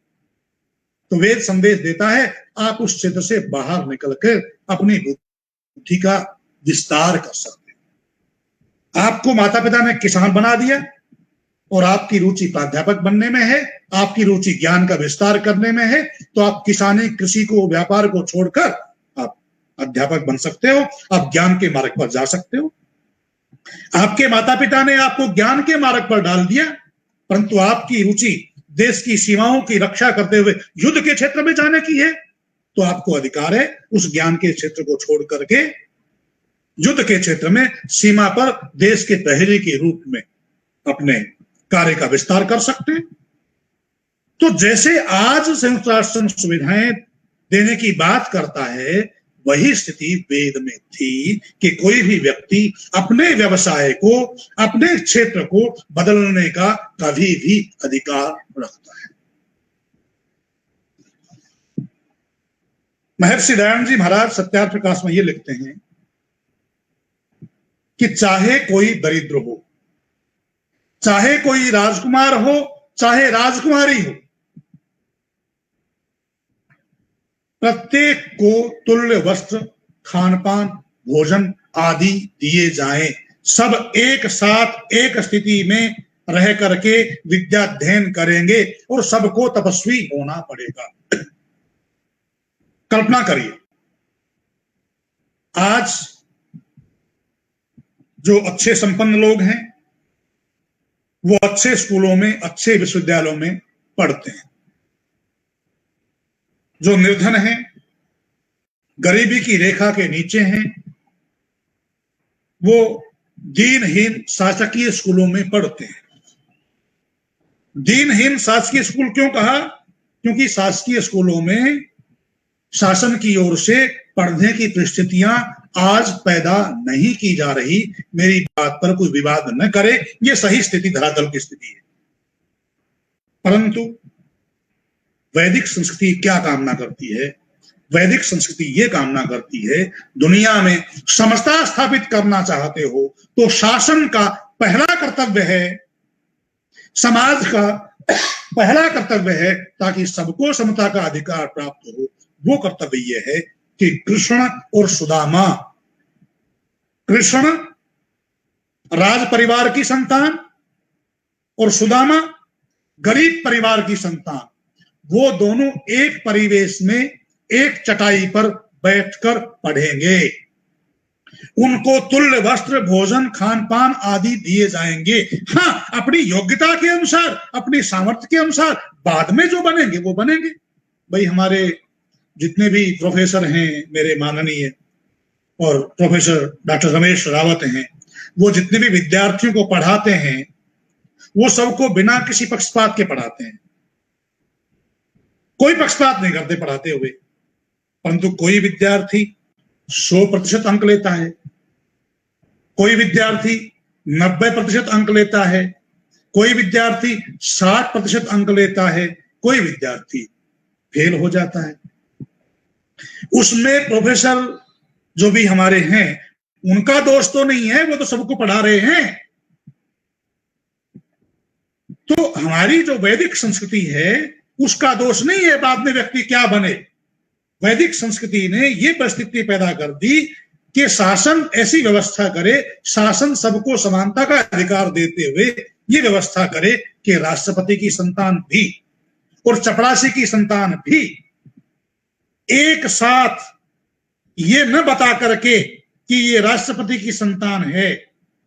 Speaker 2: तो वेद संदेश देता है आप उस क्षेत्र से बाहर निकलकर अपनी बुद्धि का विस्तार कर सकते हैं। आपको माता पिता ने किसान बना दिया और आपकी रुचि प्राध्यापक बनने में है, आपकी रुचि ज्ञान का विस्तार करने में है, तो आप किसानी, कृषि को, व्यापार को छोड़कर आप अध्यापक बन सकते हो, आप ज्ञान के मार्ग पर जा सकते हो। आपके माता पिता ने आपको ज्ञान के मार्ग पर डाल दिया, परंतु आपकी रुचि देश की सीमाओं की रक्षा करते हुए युद्ध के क्षेत्र में जाने की है, तो आपको अधिकार है उस ज्ञान के क्षेत्र को छोड़ करके युद्ध के क्षेत्र में सीमा पर देश के प्रहरी के रूप में अपने कार्य का विस्तार कर सकते हैं। तो जैसे आज संयुक्त राष्ट्र संघ सुविधाएं देने की बात करता है, वही स्थिति वेद में थी कि कोई भी व्यक्ति अपने व्यवसाय को, अपने क्षेत्र को बदलने का कभी भी अधिकार रखता है। महर्षि दयानंद जी महाराज सत्यार्थ प्रकाश में ये लिखते हैं कि चाहे कोई दरिद्र हो, चाहे कोई राजकुमार हो, चाहे राजकुमारी हो, प्रत्येक को तुल्य वस्त्र, खानपान, भोजन आदि दिए जाएं। सब एक साथ एक स्थिति में रह करके विद्याध्ययन करेंगे और सबको तपस्वी होना पड़ेगा। कल्पना करिए, आज जो अच्छे संपन्न लोग हैं वो अच्छे स्कूलों में, अच्छे विश्वविद्यालयों में पढ़ते हैं। जो निर्धन हैं, गरीबी की रेखा के नीचे हैं, वो दीनहीन शासकीय स्कूलों में पढ़ते हैं। दीनहीन शासकीय स्कूल क्यों कहा? क्योंकि शासकीय स्कूलों में शासन की ओर से पढ़ने की परिस्थितियां आज पैदा नहीं की जा रही। मेरी बात पर कोई विवाद न करे, यह सही स्थिति, धरातल की स्थिति है। परंतु वैदिक संस्कृति क्या कामना करती है? वैदिक संस्कृति ये कामना करती है, दुनिया में समता स्थापित करना चाहते हो तो शासन का पहला कर्तव्य है, समाज का पहला कर्तव्य है, ताकि सबको समता का अधिकार प्राप्त हो, वो कर्तव्य ये है कि कृष्ण और सुदामा, कृष्ण राज परिवार की संतान और सुदामा गरीब परिवार की संतान, वो दोनों एक परिवेश में एक चटाई पर बैठकर पढ़ेंगे। उनको तुल्य वस्त्र, भोजन, खान पान आदि दिए जाएंगे। हाँ, अपनी योग्यता के अनुसार, अपनी सामर्थ्य के अनुसार बाद में जो बनेंगे वो बनेंगे। भाई हमारे जितने भी प्रोफेसर हैं, मेरे माननीय, और प्रोफेसर डॉक्टर रमेश रावत हैं, वो जितने भी विद्यार्थियों को पढ़ाते हैं वो सबको बिना किसी पक्षपात के पढ़ाते हैं। कोई पक्षपात नहीं करते पढ़ाते हुए। परंतु कोई विद्यार्थी 100% अंक लेता है, कोई विद्यार्थी 90% अंक लेता है, कोई विद्यार्थी 60% अंक लेता है, कोई विद्यार्थी फेल हो जाता है। उसमें प्रोफेसर जो भी हमारे हैं उनका दोष तो नहीं है, वो तो सबको पढ़ा रहे हैं। तो हमारी जो वैदिक संस्कृति है उसका दोष नहीं है बाद में व्यक्ति क्या बने। वैदिक संस्कृति ने यह परिस्थिति पैदा कर दी कि शासन ऐसी व्यवस्था करे, शासन सबको समानता का अधिकार देते हुए ये व्यवस्था करे कि राष्ट्रपति की संतान भी और चपरासी की संतान भी एक साथ ये न बता करके कि ये राष्ट्रपति की संतान है,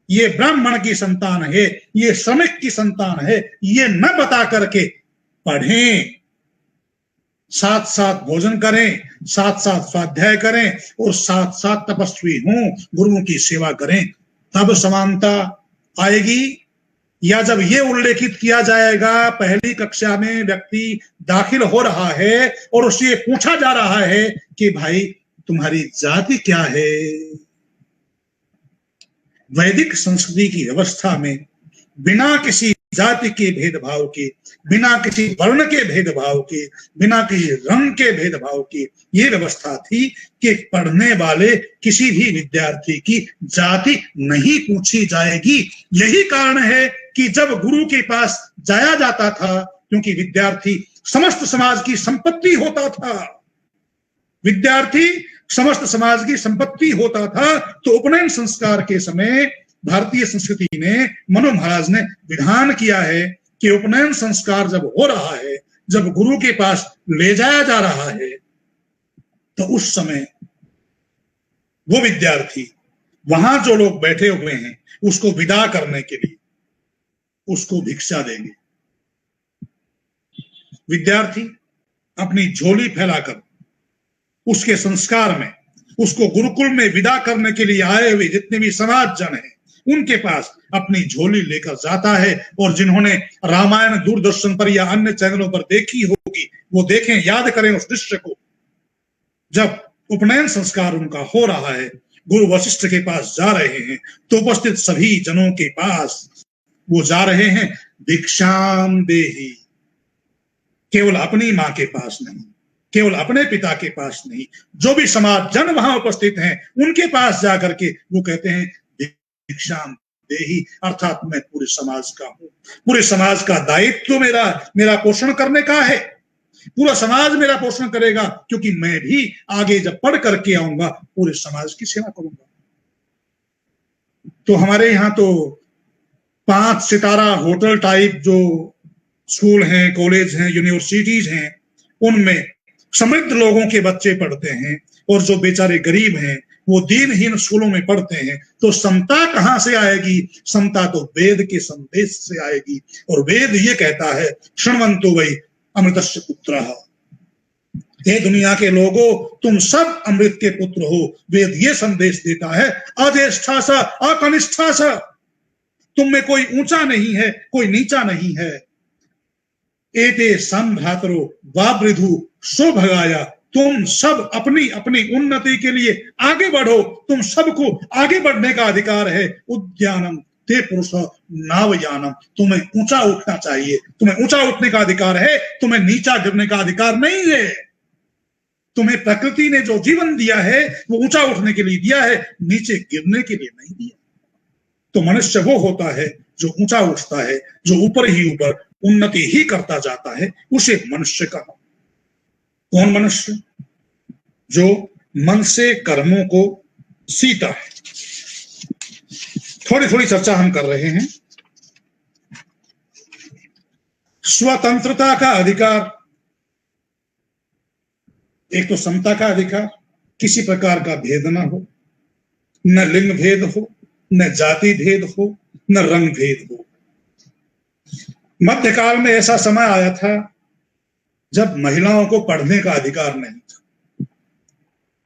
Speaker 2: ये ब्राह्मण की संतान है, ये श्रमिक की संतान है, ये न बता करके पढ़ें। साथ साथ भोजन करें, साथ साथ स्वाध्याय करें और साथ साथ तपस्वी हों, गुरुओं की सेवा करें, तब समानता आएगी। या जब ये उल्लेखित किया जाएगा पहली कक्षा में व्यक्ति दाखिल हो रहा है और उससे पूछा जा रहा है कि भाई तुम्हारी जाति क्या है। वैदिक संस्कृति की व्यवस्था में बिना किसी जाति के भेदभाव के, बिना किसी वर्ण के भेदभाव के, बिना किसी रंग के भेदभाव के ये व्यवस्था थी कि पढ़ने वाले किसी भी विद्यार्थी की जाति नहीं पूछी जाएगी। यही कारण है कि जब गुरु के पास जाया जाता था, क्योंकि विद्यार्थी समस्त समाज की संपत्ति होता था, विद्यार्थी समस्त समाज की संपत्ति होता था, तो उपनयन संस्कार के समय भारतीय संस्कृति ने, मनु महाराज ने विधान किया है कि उपनयन संस्कार जब हो रहा है, जब गुरु के पास ले जाया जा रहा है, तो उस समय वो विद्यार्थी, वहां जो लोग बैठे हुए हैं, उसको विदा करने के लिए उसको भिक्षा देंगे। विद्यार्थी अपनी झोली फैलाकर उसके संस्कार में, उसको गुरुकुल में विदा करने के लिए आए हुए जितने भी समाज जन हैं, उनके पास अपनी झोली लेकर जाता है। और जिन्होंने रामायण दूरदर्शन पर या अन्य चैनलों पर देखी होगी, वो देखें, याद करें उस दृश्य को। जब उपनयन संस्कार उनका हो रहा है, गुरु वशिष्ठ के पास जा रहे हैं, तो उपस्थित सभी जनों के पास वो जा रहे हैं, भिक्षाम देहि। केवल अपनी मां के पास नहीं, केवल अपने पिता के पास नहीं, जो भी समाज जन वहां उपस्थित हैं उनके पास जाकर के वो कहते हैं भिक्षाम देहि, अर्थात मैं पूरे समाज का हूं, पूरे समाज का दायित्व मेरा पोषण करने का है, पूरा समाज मेरा पोषण करेगा, क्योंकि मैं भी आगे जब पढ़ करके आऊंगा पूरे समाज की सेवा करूंगा। तो हमारे यहाँ तो 5 सितारा होटल टाइप जो स्कूल हैं, कॉलेज हैं, यूनिवर्सिटीज हैं, उनमें समृद्ध लोगों के बच्चे पढ़ते हैं और जो बेचारे गरीब हैं वो दीनहीन स्कूलों में पढ़ते हैं। तो समता कहां से आएगी? समता तो वेद के संदेश से आएगी। और वेद ये कहता है, शृण्वन्तो वै अमृतस्य पुत्रः, हे दुनिया के लोगों, तुम सब अमृत के पुत्र हो। वेद ये संदेश देता है, अज्येष्ठा स अकनिष्ठा स, तुम में कोई ऊंचा नहीं है, कोई नीचा नहीं है। एते संभ्रातरो वावृधु सो भगाया, तुम सब अपनी अपनी उन्नति के लिए आगे बढ़ो, तुम सबको आगे बढ़ने का अधिकार है। उद्यानम ते पुरुष नावयानम, तुम्हें ऊंचा उठना चाहिए, तुम्हें ऊंचा उठने का अधिकार है, तुम्हें नीचा गिरने का अधिकार नहीं है। तुम्हें प्रकृति ने जो जीवन दिया है वो ऊंचा उठने के लिए दिया है, नीचे गिरने के लिए नहीं दिया। तो मनुष्य वो होता है जो ऊंचा उठता है, जो ऊपर ही ऊपर उन्नति ही करता जाता है, उसे मनुष्य कहा। कौन मनुष्य? जो मन से कर्मों को सीता है। थोड़ी थोड़ी चर्चा हम कर रहे हैं। स्वतंत्रता का अधिकार, एक तो समता का अधिकार, किसी प्रकार का भेद ना हो, न लिंग भेद हो, न जाति भेद हो, न रंग भेद हो। मध्यकाल में ऐसा समय आया था जब महिलाओं को पढ़ने का अधिकार नहीं था।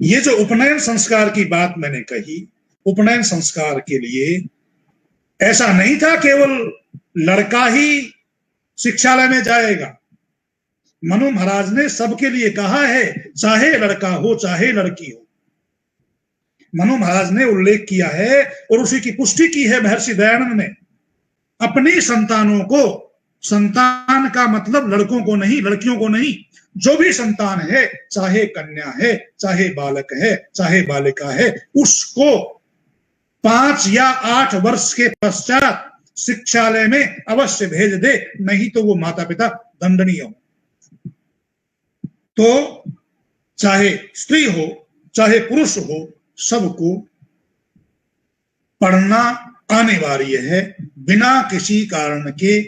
Speaker 2: ये जो उपनयन संस्कार की बात मैंने कही, उपनयन संस्कार के लिए ऐसा नहीं था केवल लड़का ही शिक्षालय में जाएगा। मनु महाराज ने सबके लिए कहा है, चाहे लड़का हो चाहे लड़की हो। मनु महाराज ने उल्लेख किया है और उसी की पुष्टि की है महर्षि दयानंद ने। अपनी संतानों को, संतान का मतलब लड़कों को नहीं, लड़कियों को नहीं, जो भी संतान है, चाहे कन्या है, चाहे बालक है, चाहे बालिका है, उसको 5 या 8 वर्ष के पश्चात शिक्षालय में अवश्य भेज दे, नहीं तो वो माता पिता दंडनीय हो। तो चाहे स्त्री हो चाहे पुरुष हो, सबको पढ़ना अनिवार्य है, बिना किसी कारण के।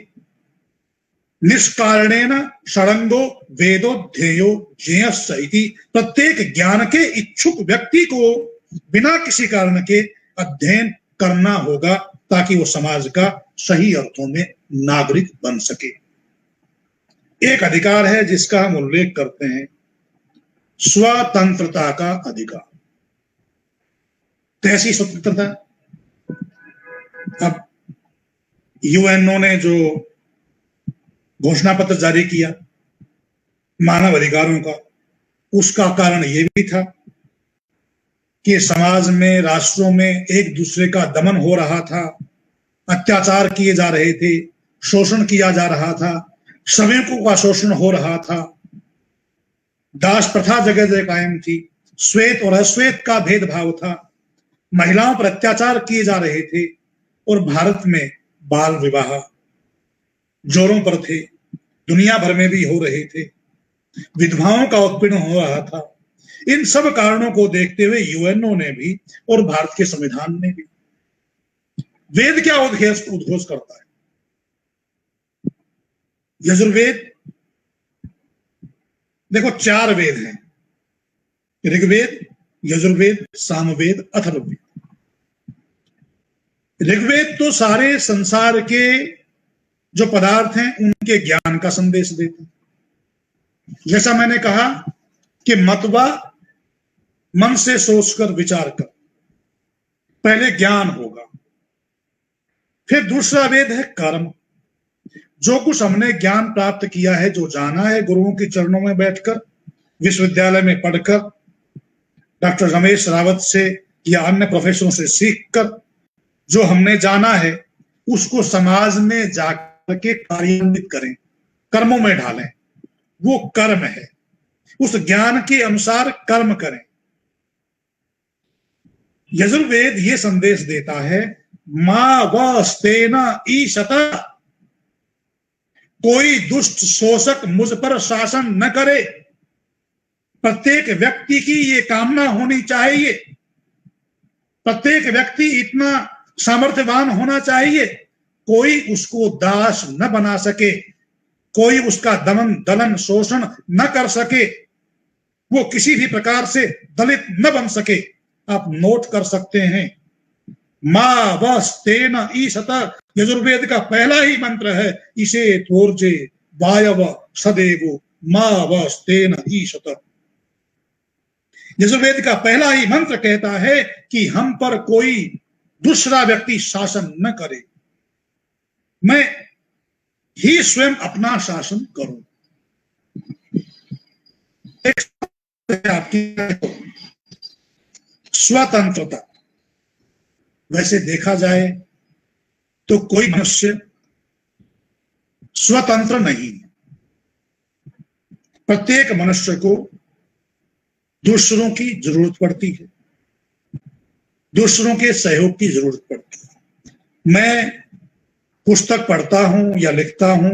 Speaker 2: निष्कारणेन षडंगो वेदो ध्येयो ज्ञेयस्य इति, प्रत्येक ज्ञान के इच्छुक व्यक्ति को बिना किसी कारण के अध्ययन करना होगा, ताकि वो समाज का सही अर्थों में नागरिक बन सके। एक अधिकार है जिसका हम उल्लेख करते हैं, स्वतंत्रता का अधिकार। कैसी स्वतंत्रता? अब यूएनओ ने जो घोषणा पत्र जारी किया मानव अधिकारों का, उसका कारण यह भी था कि समाज में, राष्ट्रों में एक दूसरे का दमन हो रहा था, अत्याचार किए जा रहे थे, शोषण किया जा रहा था, श्रमिकों का शोषण हो रहा था, दास प्रथा जगह जगह कायम थी, श्वेत और अश्वेत का भेदभाव था, महिलाओं पर अत्याचार किए जा रहे थे, और भारत में बाल विवाह जोरों पर थे, दुनिया भर में भी हो रहे थे, विधवाओं का उत्पीड़न हो रहा था। इन सब कारणों को देखते हुए यूएनओ ने भी और भारत के संविधान ने भी, वेद क्या उद्घोष करता है? यजुर्वेद, देखो 4 वेद हैं, ऋग्वेद, यजुर्वेद, सामवेद, अथर्ववेद। ऋग्वेद तो सारे संसार के जो पदार्थ हैं उनके ज्ञान का संदेश देते हैं। जैसा मैंने कहा कि मतवा मन से सोचकर विचार कर, पहले ज्ञान होगा, फिर दूसरा वेद है कर्म। जो कुछ हमने ज्ञान प्राप्त किया है, जो जाना है गुरुओं के चरणों में बैठकर, विश्वविद्यालय में पढ़कर, डॉक्टर रमेश रावत से या अन्य प्रोफेसरों से सीखकर जो हमने जाना है, उसको समाज में जाकर के कार्यान्वित करें, कर्मों में ढालें, वो कर्म है। उस ज्ञान के अनुसार कर्म करें। यजुर्वेद ये संदेश देता है, मा वस्तेना ईशत, कोई दुष्ट शोषक मुझ पर शासन न करे। प्रत्येक व्यक्ति की ये कामना होनी चाहिए, प्रत्येक व्यक्ति इतना सामर्थ्यवान होना चाहिए, कोई उसको दास न बना सके, कोई उसका दमन दलन शोषण न कर सके, वो किसी भी प्रकार से दलित न बन सके। आप नोट कर सकते हैं, मा वस्तेन ईशत यजुर्वेद का पहला ही मंत्र है, इसे त्वोर्जे वायव सदैव मा वस्तेन ईशत। यजुर्वेद का पहला ही मंत्र कहता है कि हम पर कोई दूसरा व्यक्ति शासन न करे, मैं ही स्वयं अपना शासन करूं। आपकी स्वतंत्रता, वैसे देखा जाए तो कोई मनुष्य स्वतंत्र नहीं है। प्रत्येक मनुष्य को दूसरों की जरूरत पड़ती है, दूसरों के सहयोग की जरूरत पड़ती है। मैं पुस्तक पढ़ता हूं या लिखता हूं,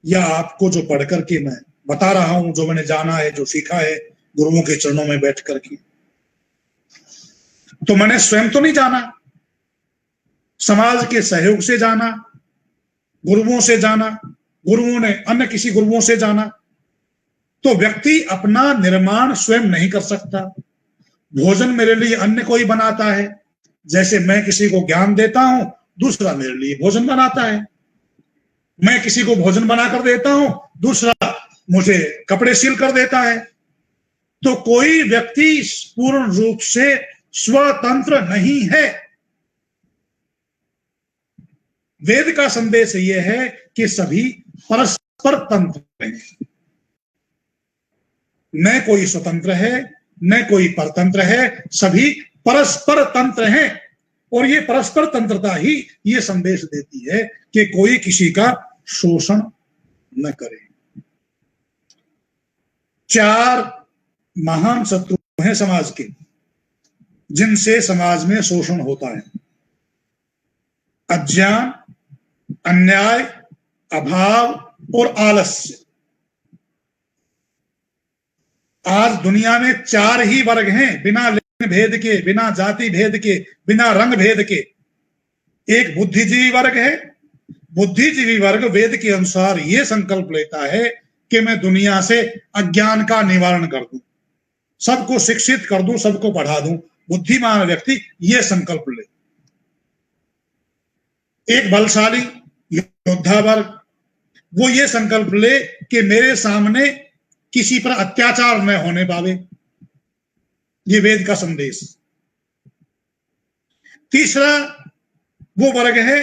Speaker 2: या आपको जो पढ़ करके मैं बता रहा हूं, जो मैंने जाना है, जो सीखा है गुरुओं के चरणों में बैठ करके, तो मैंने स्वयं तो नहीं जाना, समाज के सहयोग से जाना, गुरुओं से जाना, गुरुओं ने अन्य किसी गुरुओं से जाना। तो व्यक्ति अपना निर्माण स्वयं नहीं कर सकता। भोजन मेरे लिए अन्य कोई बनाता है, जैसे मैं किसी को ज्ञान देता हूं, दूसरा मेरे लिए भोजन बनाता है। मैं किसी को भोजन बनाकर देता हूं, दूसरा मुझे कपड़े सिल कर देता है। तो कोई व्यक्ति पूर्ण रूप से स्वतंत्र नहीं है। वेद का संदेश यह है कि सभी परस्पर तंत्र हैं, न कोई स्वतंत्र है न कोई परतंत्र है, सभी परस्पर तंत्र हैं। और ये परस्पर तंत्रता ही ये संदेश देती है कि कोई किसी का शोषण न करे। 4 महान शत्रु हैं समाज के, जिनसे समाज में शोषण होता है: अज्ञान, अन्याय, अभाव और आलस्य। आज दुनिया में 4 ही वर्ग हैं, बिना लिंग भेद के, बिना जाति भेद के, बिना रंग भेद के। एक बुद्धिजीवी वर्ग है। बुद्धिजीवी वर्ग वेद के अनुसार यह संकल्प लेता है कि मैं दुनिया से अज्ञान का निवारण कर दूं, सबको शिक्षित कर दूं, सबको पढ़ा दूं। बुद्धिमान व्यक्ति यह संकल्प ले। एक बलशाली योद्धा वर्ग, वो ये संकल्प ले कि मेरे सामने किसी पर अत्याचार न होने पावे। ये वेद का संदेश। तीसरा वो वर्ग है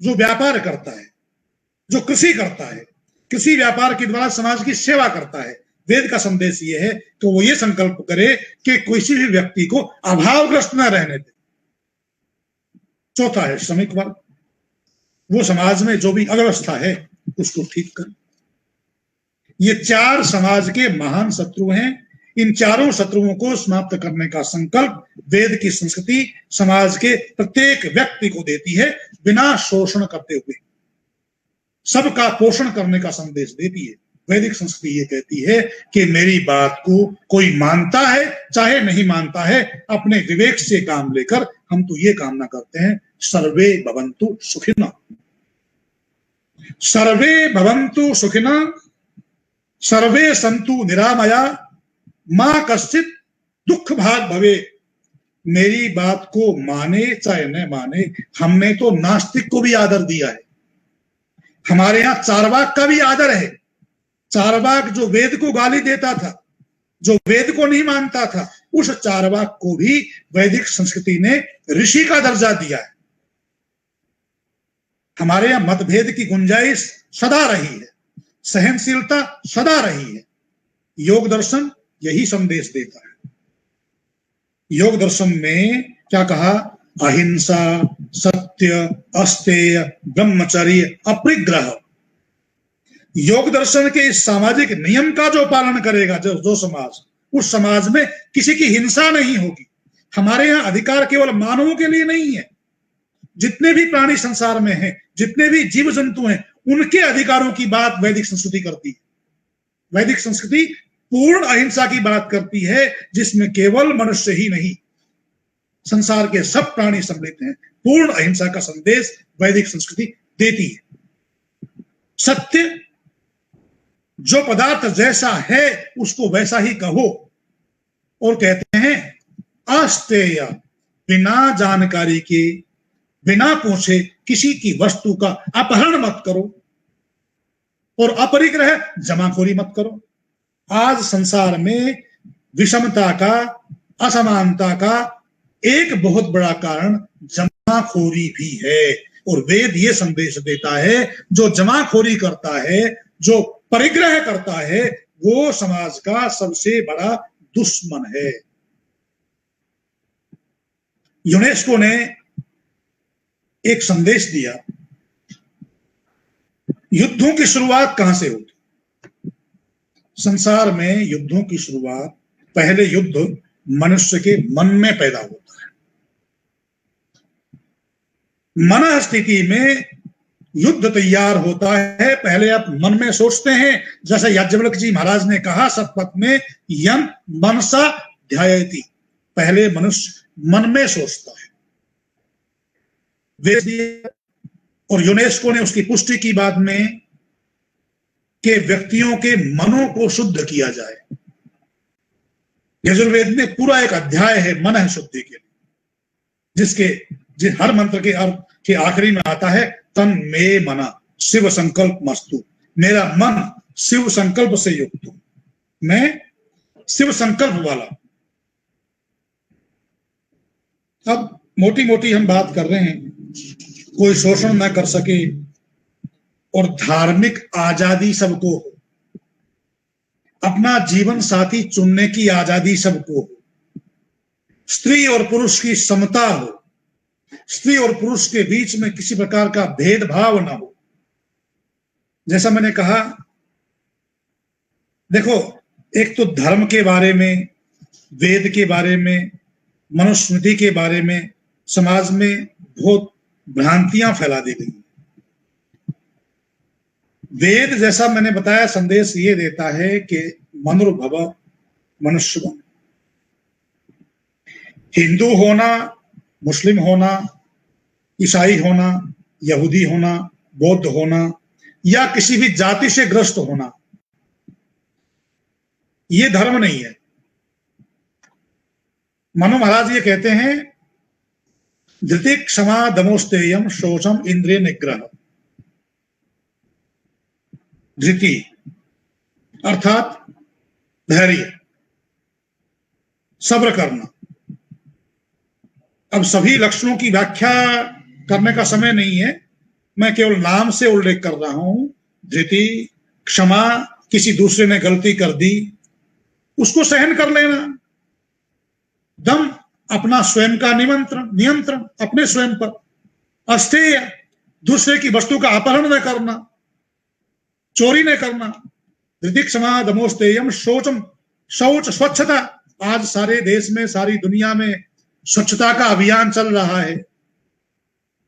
Speaker 2: जो व्यापार करता है, जो कृषि करता है, कृषि व्यापार के द्वारा समाज की सेवा करता है। वेद का संदेश ये है कि वो ये संकल्प करे कि किसी भी व्यक्ति को अभावग्रस्त न रहने दे। चौथा है श्रमिक वर्ग, वो समाज में जो भी अव्यवस्था है उसको ठीक करे। ये चार समाज के महान शत्रु हैं। इन चारों शत्रुओं को समाप्त करने का संकल्प वेद की संस्कृति समाज के प्रत्येक व्यक्ति को देती है, बिना शोषण करते हुए सबका पोषण करने का संदेश देती है। वैदिक संस्कृति ये कहती है कि मेरी बात को कोई मानता है चाहे नहीं मानता है, अपने विवेक से काम लेकर हम तो ये कामना करते हैं, सर्वे भवन्तु सुखिनः, सर्वे भवन्तु सुखिनः, सर्वे सन्तु निरामया, मां कश्चित् दुख भाग भवे। मेरी बात को माने चाहे न माने, हमने तो नास्तिक को भी आदर दिया है। हमारे यहां चारवाक का भी आदर है। चारवाक जो वेद को गाली देता था, जो वेद को नहीं मानता था, उस चारवाक को भी वैदिक संस्कृति ने ऋषि का दर्जा दिया है। हमारे यहां मतभेद की गुंजाइश सदा रही है, सहनशीलता सदा रही है। योग दर्शन यही संदेश देता है। योग दर्शन में क्या कहा? अहिंसा, सत्य, अस्तेय, ब्रह्मचर्य, अपरिग्रह। योग दर्शन के इस सामाजिक नियम का जो पालन करेगा जो समाज, उस समाज में किसी की हिंसा नहीं होगी। हमारे यहाँ अधिकार केवल मानवों के लिए नहीं है, जितने भी प्राणी संसार में हैं, जितने भी जीव जंतु हैं, उनके अधिकारों की बात वैदिक संस्कृति करती है। वैदिक संस्कृति पूर्ण अहिंसा की बात करती है, जिसमें केवल मनुष्य ही नहीं, संसार के सब प्राणी सम्मिलित हैं। पूर्ण अहिंसा का संदेश वैदिक संस्कृति देती है। सत्य, जो पदार्थ जैसा है उसको वैसा ही कहो, और कहते हैं अस्तेय, बिना जानकारी के, बिना पूछे किसी की वस्तु का अपहरण मत करो, और अपरिग्रह, जमाखोरी मत करो। आज संसार में विषमता का, असमानता का एक बहुत बड़ा कारण जमाखोरी भी है, और वेद ये संदेश देता है, जो जमाखोरी करता है, जो परिग्रह करता है, वो समाज का सबसे बड़ा दुश्मन है। यूनेस्को ने एक संदेश दिया, युद्धों की शुरुआत कहां से होती? संसार में युद्धों की शुरुआत, पहले युद्ध मनुष्य के मन में पैदा होता है। मन स्थिति में युद्ध तैयार होता है। पहले आप मन में सोचते हैं, जैसे याज्ञवल्क्य जी महाराज ने कहा सतपथ में, यम मनसा ध्यायति, पहले मनुष्य मन में सोचता है। वेद और यूनेस्को ने उसकी पुष्टि की बाद में कि व्यक्तियों के मनों को शुद्ध किया जाए। यजुर्वेद में पूरा एक अध्याय है मन शुद्धि के लिए, जिसके हर मंत्र के अर्थ के आखिरी में आता है, तन मे मना शिव संकल्प मस्तु, मेरा मन शिव संकल्प से युक्त हो, मैं शिव संकल्प वाला। अब मोटी मोटी हम बात कर रहे हैं, कोई शोषण न कर सके और धार्मिक आजादी सबको हो, अपना जीवन साथी चुनने की आजादी सबको हो, स्त्री और पुरुष की समता हो, स्त्री और पुरुष के बीच में किसी प्रकार का भेदभाव ना हो। जैसा मैंने कहा, देखो, एक तो धर्म के बारे में, वेद के बारे में, मनुस्मृति के बारे में समाज में बहुत भ्रांतियां फैला दी गई। वेद, जैसा मैंने बताया, संदेश ये देता है कि मनुर्भव, मनुष्य बनो। हिंदू होना, मुस्लिम होना, ईसाई होना, यहूदी होना, बौद्ध होना, या किसी भी जाति से ग्रस्त होना, ये धर्म नहीं है। मनु महाराज ये कहते हैं, धृति क्षमा दमोस्तेयम शोषम इंद्रिय निग्रह। धृति अर्थात धैर्य, सब्र करना। अब सभी लक्षणों की व्याख्या करने का समय नहीं है, मैं केवल नाम से उल्लेख कर रहा हूं। धृति, क्षमा, किसी दूसरे ने गलती कर दी उसको सहन कर लेना। दम, अपना स्वयं का नियंत्रण अपने स्वयं पर। अस्तेय, दूसरे की वस्तु का अपहरण न करना, चोरी न करना। धृति, क्षमा, दमोस्तेयम, शौचम, शौच स्वच्छता। आज सारे देश में, सारी दुनिया में स्वच्छता का अभियान चल रहा है।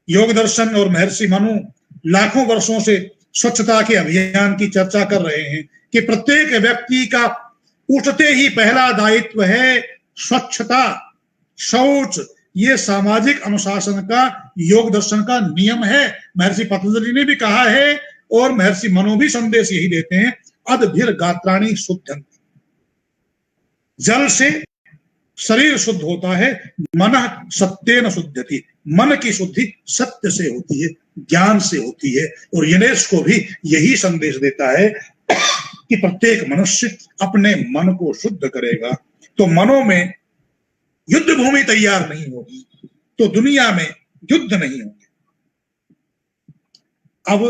Speaker 2: योग दर्शन और महर्षि मनु लाखों वर्षों से स्वच्छता के अभियान की चर्चा कर रहे हैं कि प्रत्येक व्यक्ति का उठते ही पहला दायित्व है स्वच्छता, शौच। ये सामाजिक अनुशासन का, योग दर्शन का नियम है। महर्षि पतंजलि ने भी कहा है और महर्षि मनु भी संदेश यही देते हैं, अदभिर गात्राणि शुद्धं। जल से शरीर शुद्ध होता है, मन सत्येन शुद्धति। मन की शुद्धि सत्य से होती है, ज्ञान से होती है। और यूनेस्को भी यही संदेश देता है कि प्रत्येक मनुष्य अपने मन को शुद्ध करेगा तो मनों में युद्ध भूमि तैयार नहीं होगी, तो दुनिया में युद्ध नहीं होंगे। अब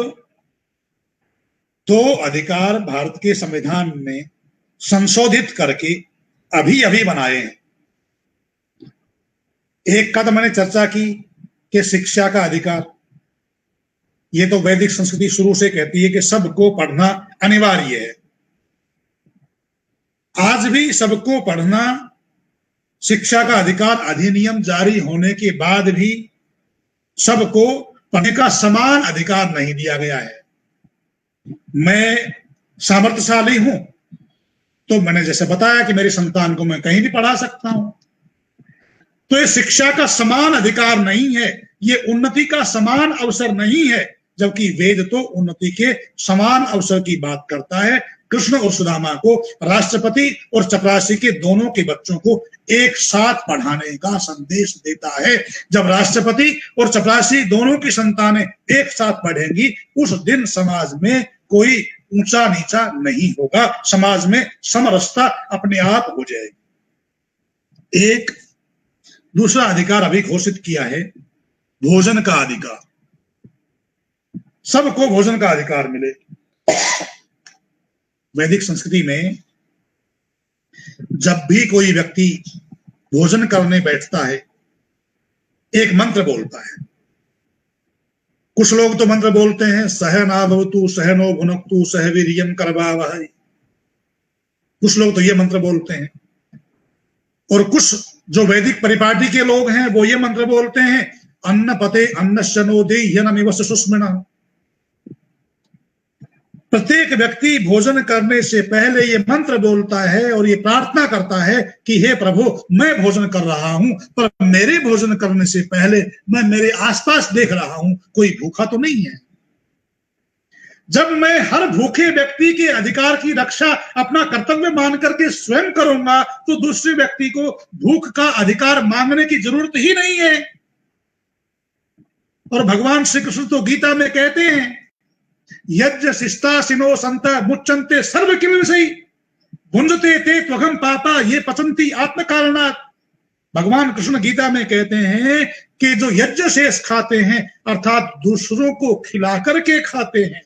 Speaker 2: 2 अधिकार भारत के संविधान में संशोधित करके अभी अभी बनाए हैं। एक का तो मैंने चर्चा की कि शिक्षा का अधिकार। ये तो वैदिक संस्कृति शुरू से कहती है कि सबको पढ़ना अनिवार्य है। आज भी सबको पढ़ना, शिक्षा का अधिकार अधिनियम जारी होने के बाद भी सबको पढ़ने का समान अधिकार नहीं दिया गया है। मैं सामर्थ्यशाली हूं तो मैंने जैसे बताया कि मेरी संतान को मैं कहीं भी पढ़ा सकता हूं, तो ये शिक्षा का समान अधिकार नहीं है, ये उन्नति का समान अवसर नहीं है। जबकि वेद तो उन्नति के समान अवसर की बात करता है। कृष्ण और सुदामा को राष्ट्रपति और चपरासी के दोनों के बच्चों को एक साथ पढ़ाने का संदेश देता है। जब राष्ट्रपति और चपरासी दोनों की संतानें एक साथ पढ़ेंगी, उस दिन समाज में कोई ऊंचा नीचा नहीं होगा, समाज में समरसता अपने आप हो जाएगी। एक दूसरा अधिकार अभी घोषित किया है, भोजन का अधिकार। सबको भोजन का अधिकार मिले। वैदिक संस्कृति में जब भी कोई व्यक्ति भोजन करने बैठता है, एक मंत्र बोलता है। कुछ लोग तो मंत्र बोलते हैं, सहना भवतु सहनो भुनक्तु सह वीर्यं करवावहै। कुछ लोग तो ये मंत्र बोलते हैं। और कुछ जो वैदिक परिपाटी के लोग हैं वो ये मंत्र बोलते हैं, अन्न पते अन्नस्य नो देह्यनमिव सुस्मिनः। प्रत्येक व्यक्ति भोजन करने से पहले ये मंत्र बोलता है और ये प्रार्थना करता है कि हे प्रभु, मैं भोजन कर रहा हूं, पर मेरे भोजन करने से पहले मैं मेरे आसपास देख रहा हूं कोई भूखा तो नहीं है। जब मैं हर भूखे व्यक्ति के अधिकार की रक्षा अपना कर्तव्य मान करके स्वयं करूंगा तो दूसरे व्यक्ति को भूख का अधिकार मांगने की जरूरत ही नहीं है। और भगवान श्री कृष्ण तो गीता में कहते हैं, यज्ञ शिष्टासिनो संत मुच्चन्ते सर्व किल्बिषै भुंजते ते त्वघं पापा ये पचन्ति आत्म कारणात्। भगवान कृष्ण गीता में कहते हैं कि जो यज्ञ शेष खाते हैं अर्थात दूसरों को खिला करके खाते हैं,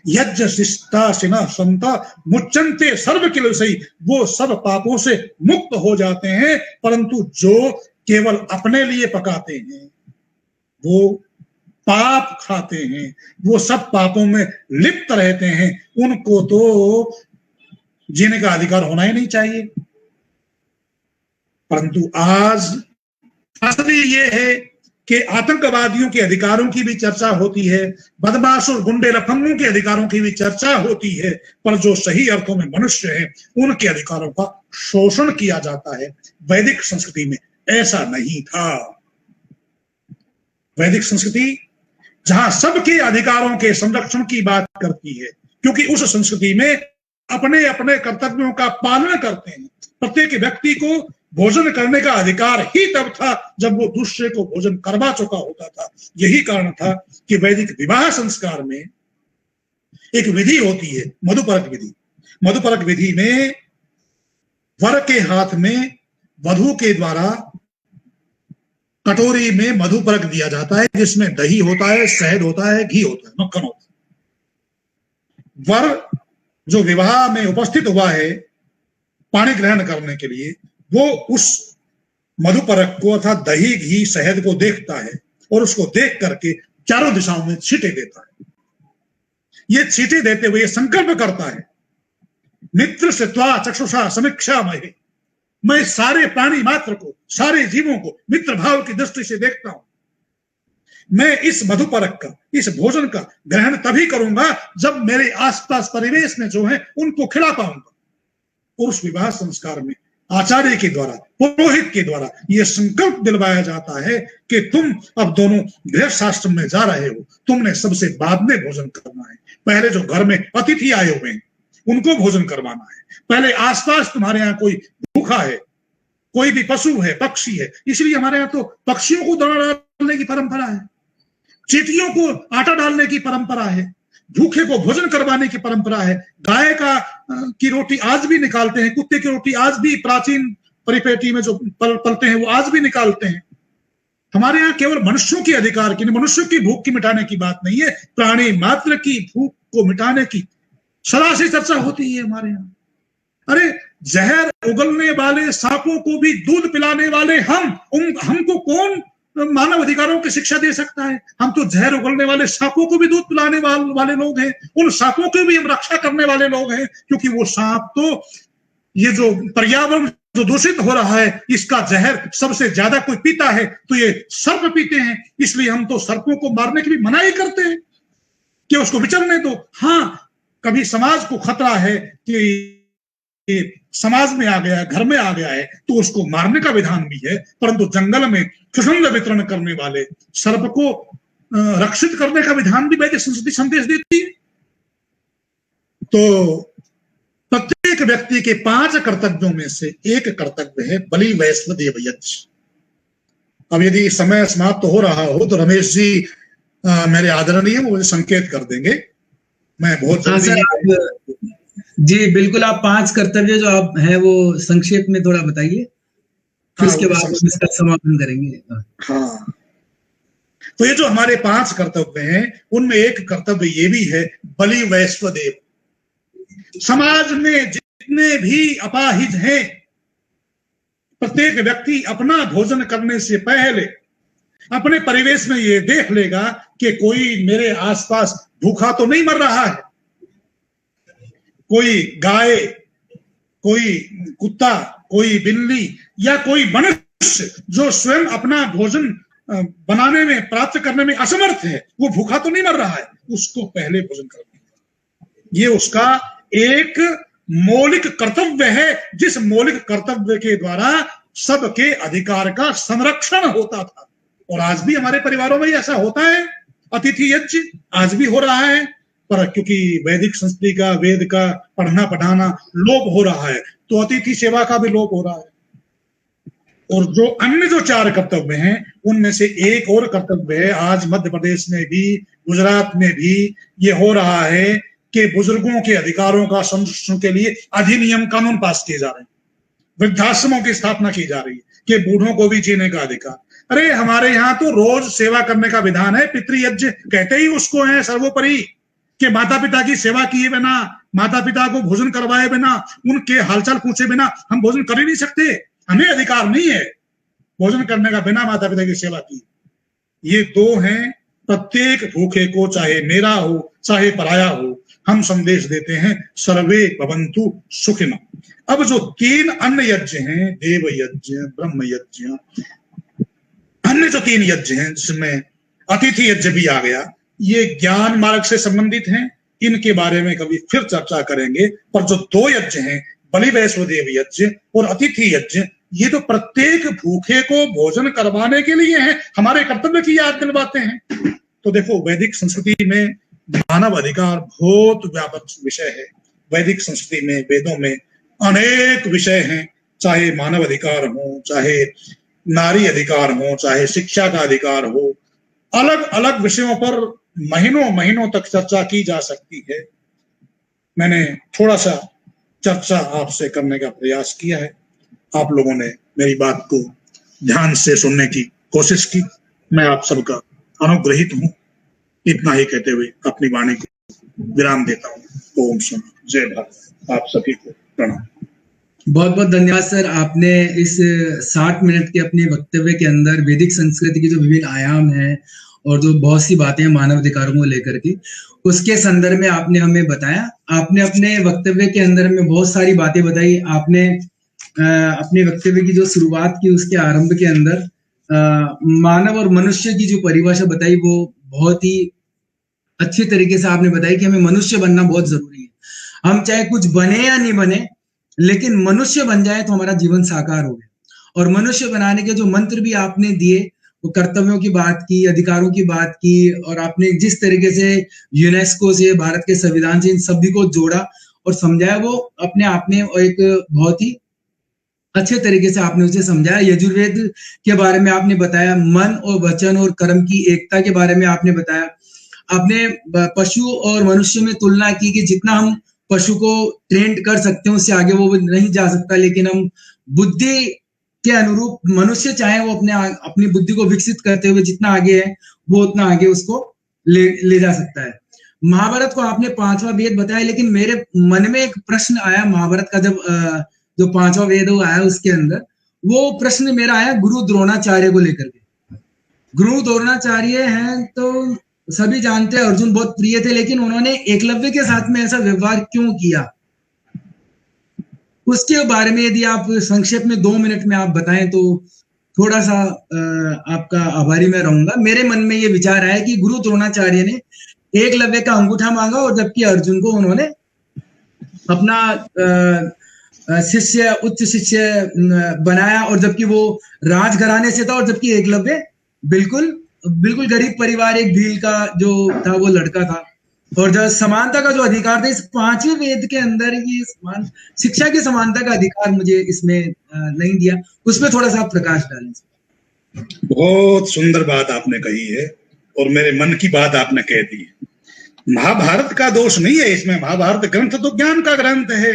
Speaker 2: यज्ञ शिष्टासिना संत मुच्चन्ते सर्व किल्बिषै, वो सब पापों से मुक्त हो जाते हैं। परंतु जो केवल अपने लिए पकाते हैं, वो पाप खाते हैं, वो सब पापों में लिप्त रहते हैं, उनको तो जीने का अधिकार होना ही नहीं चाहिए। परंतु आज असली ये है कि आतंकवादियों के अधिकारों की भी चर्चा होती है, बदमाश और गुंडे लफंगों के अधिकारों की भी चर्चा होती है, पर जो सही अर्थों में मनुष्य है उनके अधिकारों का शोषण किया जाता है। वैदिक संस्कृति में ऐसा नहीं था। वैदिक संस्कृति जहां सबके अधिकारों के संरक्षण की बात करती है, क्योंकि उस संस्कृति में अपने अपने कर्तव्यों का पालन करते हैं। प्रत्येक व्यक्ति को भोजन करने का अधिकार ही तब था जब वो दूसरे को भोजन करवा चुका होता था। यही कारण था कि वैदिक विवाह संस्कार में एक विधि होती है मधुपरक विधि। मधुपरक विधि में वर के हाथ में वधू के द्वारा कटोरी में मधुपरक दिया जाता है, जिसमें दही होता है, शहद होता है, घी होता है, मक्खन होता है। वर जो विवाह में उपस्थित हुआ है पानी ग्रहण करने के लिए, वो उस मधुपरक को अर्थात दही घी शहद को देखता है और उसको देख करके चारों दिशाओं में छींटे देता है। ये छींटे देते हुए संकल्प करता है, मित्र से त्वा चक्षुषा समीक्षा महे, मैं सारे प्राणी मात्र को, सारे जीवों को मित्र भाव की दृष्टि से देखता हूं। मैं इस मधुपरक का, इस भोजन का ग्रहण तभी करूंगा जब मेरे आसपास परिवेश में जो है उनको खिला पाऊंगा। और उस विवाह संस्कार में आचार्य के द्वारा, पुरोहित के द्वारा यह संकल्प दिलवाया जाता है कि तुम अब दोनों गृहस्थ आश्रम में जा रहे हो, तुमने सबसे बाद में भोजन करना है। पहले जो घर में अतिथि आए हुए हैं उनको भोजन करवाना है। पहले आसपास तुम्हारे यहाँ कोई भूखा है, कोई भी पशु है, पक्षी है, इसलिए हमारे यहाँ तो पक्षियों को दाना डालने की परंपरा है, चींटियों को आटा डालने की परंपरा है, भूखे को भोजन करवाने की परंपरा है। गाय की रोटी आज भी निकालते हैं, कुत्ते की रोटी आज भी प्राचीन परिपेटी में जो पलते हैं वो आज भी निकालते हैं। हमारे यहाँ केवल मनुष्यों के अधिकार की, मनुष्यों की भूख की मिटाने की बात नहीं है, प्राणी मात्र की भूख को मिटाने की सदा से चर्चा होती है हमारे यहाँ। अरे जहर उगलने वाले सांपों को भी दूध पिलाने वाले हमको कौन मानव अधिकारों की शिक्षा दे सकता है? हम तो जहर उगलने वाले सांपों को भी दूध पिलाने वाले लोग हैं, उन सांपों की भी हम रक्षा करने वाले लोग हैं, क्योंकि वो सांप तो ये जो पर्यावरण जो दूषित हो रहा है इसका जहर सबसे ज्यादा कोई पीता है तो ये सर्प पीते हैं। इसलिए हम तो सर्पों को मारने की भी मनाही करते हैं कि उसको विचरने दो। हाँ, कभी समाज को खतरा है कि समाज में आ गया, घर में आ गया है, तो उसको मारने का विधान भी है, परंतु जंगल में सुगंध वितरण करने वाले सर्प को रक्षित करने का विधान भी वैदिक संस्कृति संदेश देती है। तो प्रत्येक व्यक्ति के 5 कर्तव्यों में से एक कर्तव्य है बलि वैश्व देव यज्ञ। अब यदि समय समाप्त हो रहा हो तो रमेश जी मेरे आदरणीय मुझे संकेत कर देंगे। मैं बहुत जल्दी
Speaker 1: जी बिल्कुल, आप 5 कर्तव्य जो आप हैं वो संक्षेप में थोड़ा बताइए, फिर उसके बाद हम इसका समापन करेंगे।
Speaker 2: हाँ, तो ये जो हमारे 5 कर्तव्य हैं उनमें एक कर्तव्य ये भी है बलि वैश्व देव। समाज में जितने भी अपाहिज हैं, प्रत्येक व्यक्ति अपना भोजन करने से पहले अपने परिवेश में ये देख लेगा कि कोई मेरे आसपास भूखा तो नहीं मर रहा है, कोई गाय, कोई कुत्ता, कोई बिल्ली या कोई मनुष्य जो स्वयं अपना भोजन बनाने में, प्राप्त करने में असमर्थ है, वो भूखा तो नहीं मर रहा है, उसको पहले भोजन करना। ये उसका एक मौलिक कर्तव्य है, जिस मौलिक कर्तव्य के द्वारा सबके अधिकार का संरक्षण होता था। और आज भी हमारे परिवारों में ऐसा होता है, अतिथि यज्ञ आज भी हो रहा है, पर क्योंकि वैदिक संस्कृति का, वेद का पढ़ना पढ़ाना लोप हो रहा है, तो अतिथि सेवा का भी लोप हो रहा है। और जो अन्य जो 4 कर्तव्य हैं उनमें से एक और कर्तव्य है, आज मध्य प्रदेश में भी, गुजरात में भी ये हो रहा है कि बुजुर्गों के अधिकारों का संरक्षण के लिए अधिनियम, कानून पास किए जा रहे हैं, वृद्धाश्रमों की स्थापना की जा रही है कि बूढ़ों को भी जीने का अधिकार। अरे हमारे यहाँ तो रोज सेवा करने का विधान है, पितृयज्ञ कहते ही उसको है सर्वोपरि, कि माता पिता की सेवा किए बिना, माता पिता को भोजन करवाए बिना, उनके हालचाल पूछे बिना हम भोजन कर ही नहीं सकते। हमें अधिकार नहीं है भोजन करने का बिना माता पिता की सेवा की। ये 2 हैं, प्रत्येक भूखे को, चाहे मेरा हो चाहे पराया हो, हम संदेश देते हैं सर्वे भवन्तु सुखिनः। अब जो 3 अन्य यज्ञ हैं, देव यज्ञ, ब्रह्म यज्ञ, अन्य जो 3 यज्ञ हैं जिसमें अतिथि यज्ञ भी आ गया, ये ज्ञान मार्ग से संबंधित हैं, इनके बारे में कभी फिर चर्चा करेंगे। पर जो 2 यज्ञ हैं, बलि वैश्व देव यज्ञ और अतिथि यज्ञ, ये तो प्रत्येक भूखे को भोजन करवाने के लिए है, हमारे कर्तव्य की याद दिलवाते हैं। तो देखो, वैदिक संस्कृति में मानव अधिकार बहुत व्यापक विषय है। वैदिक संस्कृति में, वेदों में अनेक विषय हैं, चाहे मानव अधिकार हो, चाहे नारी अधिकार हो, चाहे शिक्षा का अधिकार हो, अलग अलग विषयों पर महीनों महीनों तक चर्चा की जा सकती है। मैंने थोड़ा सा चर्चा आपसे करने का प्रयास किया है। आप लोगों ने मेरी बात को ध्यान से सुनने की कोशिश की। मैं आप सबका अनुग्रहित हूँ। इतना ही कहते हुए अपनी वाणी को विराम देता हूँ। ओम शांति, जय भारत। आप सभी को प्रणाम।
Speaker 1: बहुत बहुत धन्यवाद सर। आपने इस 60 मिनट के अपने वक्तव्य के अंदर वैदिक संस्कृति के जो विभिन्न आयाम हैं और जो बहुत सी बातें हैं मानव अधिकारों को लेकर के, उसके संदर्भ में आपने हमें बताया। आपने अपने वक्तव्य के अंदर में बहुत सारी बातें बताई। आपने अपने वक्तव्य की जो शुरुआत की, उसके आरंभ के अंदर मानव और मनुष्य की जो परिभाषा बताई, वो बहुत ही अच्छी तरीके से आपने बताई कि हमें मनुष्य बनना बहुत जरूरी है। हम चाहे कुछ बने या नहीं बने, लेकिन मनुष्य बन जाए तो हमारा जीवन साकार हो गया। और मनुष्य बनाने के जो मंत्र भी आपने दिए, वो कर्तव्यों की बात की, अधिकारों की बात की, और आपने जिस तरीके से यूनेस्को से, भारत के संविधान से इन सभी को जोड़ा और समझाया, वो अपने आप में एक बहुत ही अच्छे तरीके से आपने उसे समझाया। यजुर्वेद के बारे में आपने बताया, मन और वचन और कर्म की एकता के बारे में आपने बताया। आपने पशु और मनुष्य में तुलना की कि जितना हम पशु को ट्रेंड कर सकते हैं उससे आगे वो नहीं जा सकता, लेकिन हम बुद्धि के अनुरूप मनुष्य चाहे वो अपनी बुद्धि को विकसित करते हुए जितना आगे है वो उतना आगे उसको ले जा सकता है। महाभारत को आपने 5वां वेद बताया, लेकिन मेरे मन में एक प्रश्न आया महाभारत का, जब जो 5वां वेद आया उसके अंदर वो प्रश्न मेरा आया गुरु द्रोणाचार्य को लेकर के। गुरु द्रोणाचार्य हैं तो सभी जानते हैं अर्जुन बहुत प्रिय थे, लेकिन उन्होंने एकलव्य के साथ में ऐसा व्यवहार क्यों किया, उसके बारे में यदि आप संक्षेप में 2 मिनट में आप बताएं तो थोड़ा सा आपका आभारी मैं रहूंगा। मेरे मन में ये विचार आया कि गुरु द्रोणाचार्य ने एकलव्य का अंगूठा मांगा और जबकि अर्जुन को उन्होंने अपना शिष्य, उच्च शिष्य बनाया, और जबकि वो राजघराने से था, और जबकि एकलव्य बिल्कुल गरीब परिवार, एक भील का जो था वो लड़का था। और जो समानता का जो अधिकार था, इस 5वें वेद के अंदर ये शिक्षा की समानता का अधिकार मुझे इसमें नहीं दिया, उसमें थोड़ा सा प्रकाश डालें।
Speaker 2: बहुत सुंदर बात आपने कही है और मेरे मन की बात आपने कह दी है। महाभारत का दोष नहीं है इसमें। महाभारत ग्रंथ तो ज्ञान का ग्रंथ है,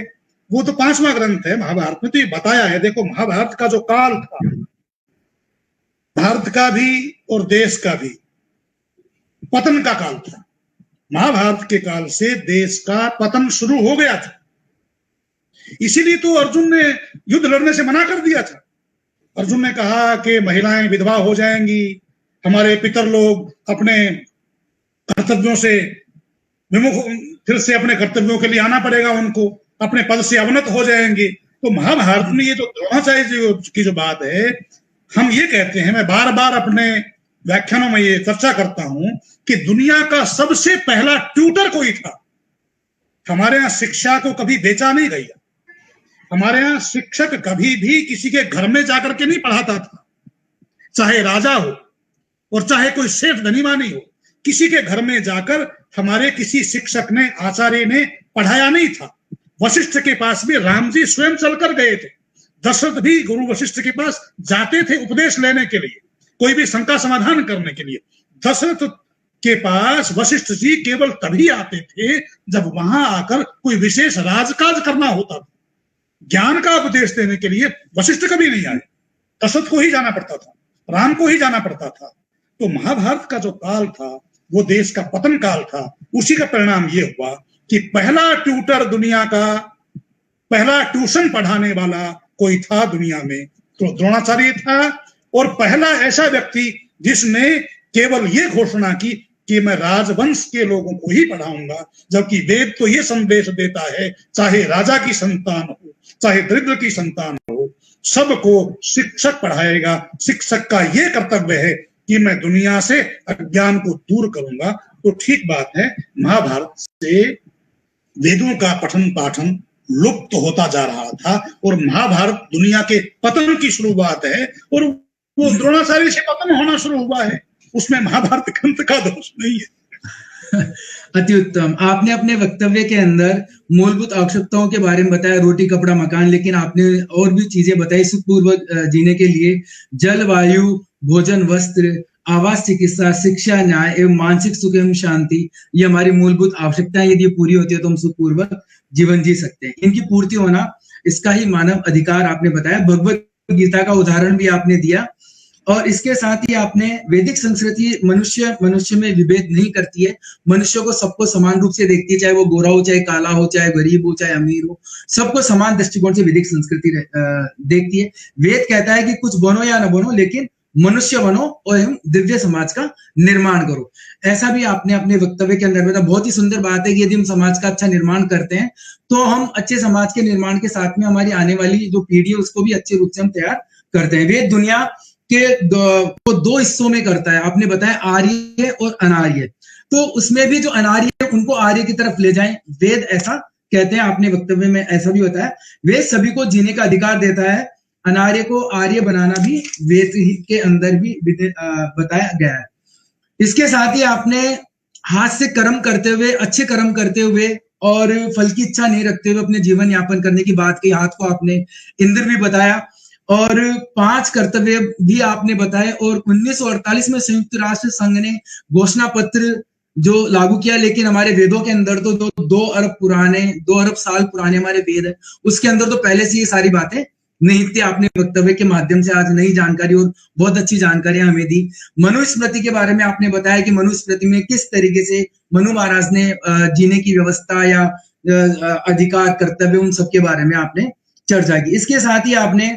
Speaker 2: वो तो 5वां ग्रंथ है। महाभारत में तो ये बताया है। देखो, महाभारत का जो काल था, भारत का भी और देश का भी पतन का काल था। महाभारत के काल से देश का पतन शुरू हो गया था। इसीलिए तो अर्जुन ने युद्ध लड़ने से मना कर दिया था। अर्जुन ने कहा कि महिलाएं विधवा हो जाएंगी, हमारे पितर लोग अपने कर्तव्यों से विमुख, फिर से अपने कर्तव्यों के लिए आना पड़ेगा उनको, अपने पद से अवनत हो जाएंगे। तो महाभारत में ये जो द्रोणाचार्य की जो बात है, हम ये कहते हैं, मैं बार बार अपने व्याख्यानों में ये चर्चा करता हूं कि दुनिया का सबसे पहला ट्यूटर कोई था। हमारे यहाँ शिक्षा को कभी बेचा नहीं गया। हमारे यहाँ शिक्षक कभी भी किसी के घर में जाकर के नहीं पढ़ाता था, चाहे राजा हो और चाहे कोई सेठ धनीमानी हो। किसी के घर में जाकर हमारे किसी शिक्षक ने, आचार्य ने पढ़ाया नहीं था। वशिष्ठ के पास भी राम जी स्वयं चलकर गए थे। दशरथ भी गुरु वशिष्ठ के पास जाते थे उपदेश लेने के लिए, कोई भी शंका समाधान करने के लिए। दशरथ के पास वशिष्ठ जी केवल तभी आते थे जब वहां आकर कोई विशेष राजकाज करना होता था। ज्ञान का उपदेश देने के लिए वशिष्ठ कभी नहीं आए, दशरथ को ही जाना पड़ता था, राम को ही जाना पड़ता था। तो महाभारत का जो काल था वो देश का पतन काल था। उसी का परिणाम ये हुआ कि पहला ट्यूटर दुनिया का, पहला ट्यूशन पढ़ाने वाला कोई था दुनिया में तो द्रोणाचार्य था। और पहला ऐसा व्यक्ति जिसने केवल ये घोषणा की कि मैं राजवंश के लोगों को ही पढ़ाऊंगा, जबकि वेद तो ये संदेश देता है, चाहे राजा की संतान हो, चाहे दरिद्र की संतान हो, सबको शिक्षक पढ़ाएगा। शिक्षक का ये कर्तव्य है कि मैं दुनिया से अज्ञान को दूर करूंगा। तो ठीक बात है, महाभारत से वेदों का पठन पाठन लुप्त होता जा रहा था और महाभारत दुनिया के पतन की शुरुआत है और वो द्रोणाचार्य से पतन होना शुरू हुआ है। उसमें महाभारत ग्रंथ का दोष नहीं है।
Speaker 1: अति उत्तम। आपने अपने वक्तव्य के अंदर मूलभूत आवश्यकताओं के बारे में बताया, रोटी कपड़ा मकान, लेकिन आपने और भी चीजें बताई सुखपूर्वक जीने के लिए। जल, वायु, भोजन, वस्त्र, आवास, चिकित्सा, शिक्षा, न्याय एवं मानसिक सुख एवं शांति, ये हमारी मूलभूत आवश्यकताएं, यदि ये पूरी होती है तो हम सुखपूर्वक जीवन जी सकते हैं। इनकी पूर्ति होना इसका ही मानव अधिकार आपने बताया। भगवत गीता का उदाहरण भी आपने दिया, और इसके साथ ही आपने वैदिक संस्कृति मनुष्य में विभेद नहीं करती है, मनुष्य को सबको समान रूप से देखती है, चाहे वो गोरा हो, चाहे काला हो, चाहे गरीब हो, चाहे अमीर हो, सबको समान दृष्टिकोण से वैदिक संस्कृति देखती है। वेद कहता है कि कुछ बनो या न बनो, लेकिन मनुष्य बनो और एवं दिव्य समाज का निर्माण करो। ऐसा भी आपने अपने वक्तव्य के अंदर बताया। बहुत ही सुंदर बात है कि यदि हम समाज का अच्छा निर्माण करते हैं तो हम अच्छे समाज के निर्माण के साथ में हमारी आने वाली जो पीढ़ी है उसको भी अच्छे रूप से हम तैयार करते हैं। वेद दुनिया के वो दो हिस्सों में करता है, आपने बताया आर्य और अनार्य। तो उसमें भी जो अनार्य है उनको आर्य की तरफ ले जाएं, वेद ऐसा कहते हैं। आपने वक्तव्य में ऐसा भी बताया, वेद सभी को जीने का अधिकार देता है, अनार्य को आर्य बनाना भी वेद के अंदर भी बताया गया है। इसके साथ ही आपने हाथ से कर्म करते हुए, अच्छे कर्म करते हुए और फल की इच्छा नहीं रखते हुए अपने जीवन यापन करने की बात की। हाथ को आपने इंद्र भी बताया, और 5 कर्तव्य भी आपने बताए। और 1948 में संयुक्त राष्ट्र संघ ने घोषणा पत्र जो लागू किया, लेकिन हमारे वेदों के अंदर तो 2 अरब साल पुराने हमारे वेद है, उसके अंदर तो पहले से ये सारी बातें नहीं थी। आपने वक्तव्य के माध्यम से आज नई जानकारी और बहुत अच्छी जानकारियां हमें दी। मनुस्मृति के बारे में आपने बताया कि मनुस्मृति में किस तरीके से मनु महाराज ने जीने की व्यवस्था या अधिकार, कर्तव्य, उन सबके बारे में आपने चर्चा की। इसके साथ ही आपने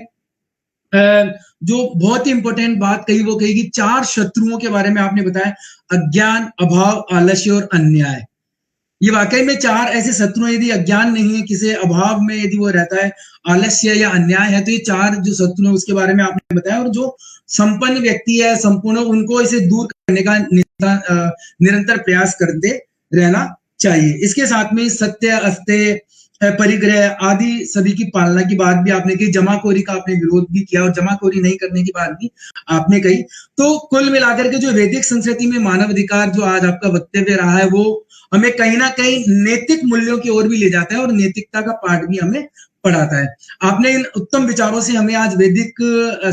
Speaker 1: जो बहुत ही इंपॉर्टेंट बात कही वो कही कि 4 शत्रुओं के बारे में आपने बताया, अज्ञान, अभाव, आलस्य और अन्याय। ये वाकई में 4 ऐसे शत्रु हैं। यदि अज्ञान नहीं है, किसी अभाव में यदि वो रहता है, आलस्य या अन्याय है, तो ये 4 जो शत्रु हैं उसके बारे में आपने बताया। और जो संपन्न व्यक्ति है, संपूर्ण, उनको इसे दूर करने का निरंतर प्रयास करते रहना चाहिए। इसके साथ में सत्य, अस्त्य, परिग्रह आदि सभी की पालना की बात भी आपने की। जमाखोरी का आपने विरोध भी किया और जमाखोरी नहीं करने की बात भी आपने कही। तो कुल मिलाकर के जो वैदिक संस्कृति में मानव अधिकार जो आज आपका वक्तव्य रहा है, वो हमें कहीं ना कहीं नैतिक मूल्यों की ओर भी ले जाता है और नैतिकता का पाठ भी हमें पढ़ाता है। आपने इन उत्तम विचारों से हमें आज वैदिक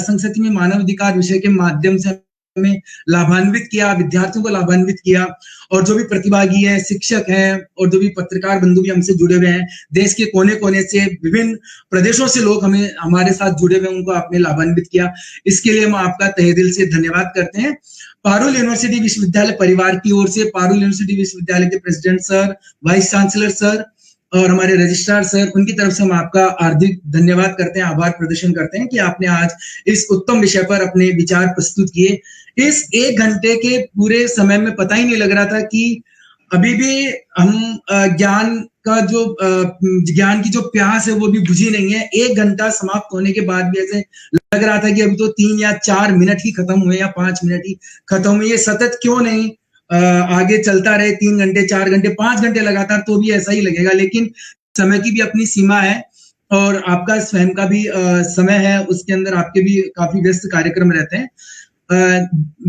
Speaker 1: संस्कृति में मानव अधिकार विषय के माध्यम से हमें लाभान्वित किया, विद्यार्थियों को लाभान्वित किया, और जो भी प्रतिभागी है, शिक्षक हैं और जो भी पत्रकार बंधु भी हमसे जुड़े हुए हैं, देश के कोने कोने से, विभिन्न प्रदेशों से लोग हमारे साथ जुड़े हुए, उनको आपने लाभान्वित किया। इसके लिए हम आपका तहे दिल से धन्यवाद करते हैं। पारुल यूनिवर्सिटी विश्वविद्यालय परिवार की ओर से, पारुल यूनिवर्सिटी विश्वविद्यालय के president sir, vice chancellor sir और हमारे रजिस्ट्रार सर, उनकी तरफ से हम आपका हार्दिक धन्यवाद करते हैं, आभार प्रदर्शन करते हैं कि आपने आज इस उत्तम विषय पर अपने विचार प्रस्तुत किए। इस 1 घंटे के पूरे समय में पता ही नहीं लग रहा था कि अभी भी हम ज्ञान की जो प्यास है वो भी बुझी नहीं है। 1 घंटा समाप्त होने के बाद भी ऐसे लग रहा था कि अभी तो 3 या 4 मिनट ही खत्म हुए या 5 मिनट ही खत्म हुए। ये सतत क्यों नहीं आगे चलता रहे, 3 घंटे, 4 घंटे, 5 घंटे लगातार, तो भी ऐसा ही लगेगा। लेकिन समय की भी अपनी सीमा है और आपका स्वयं का भी समय है, उसके अंदर आपके भी काफी व्यस्त कार्यक्रम रहते हैं।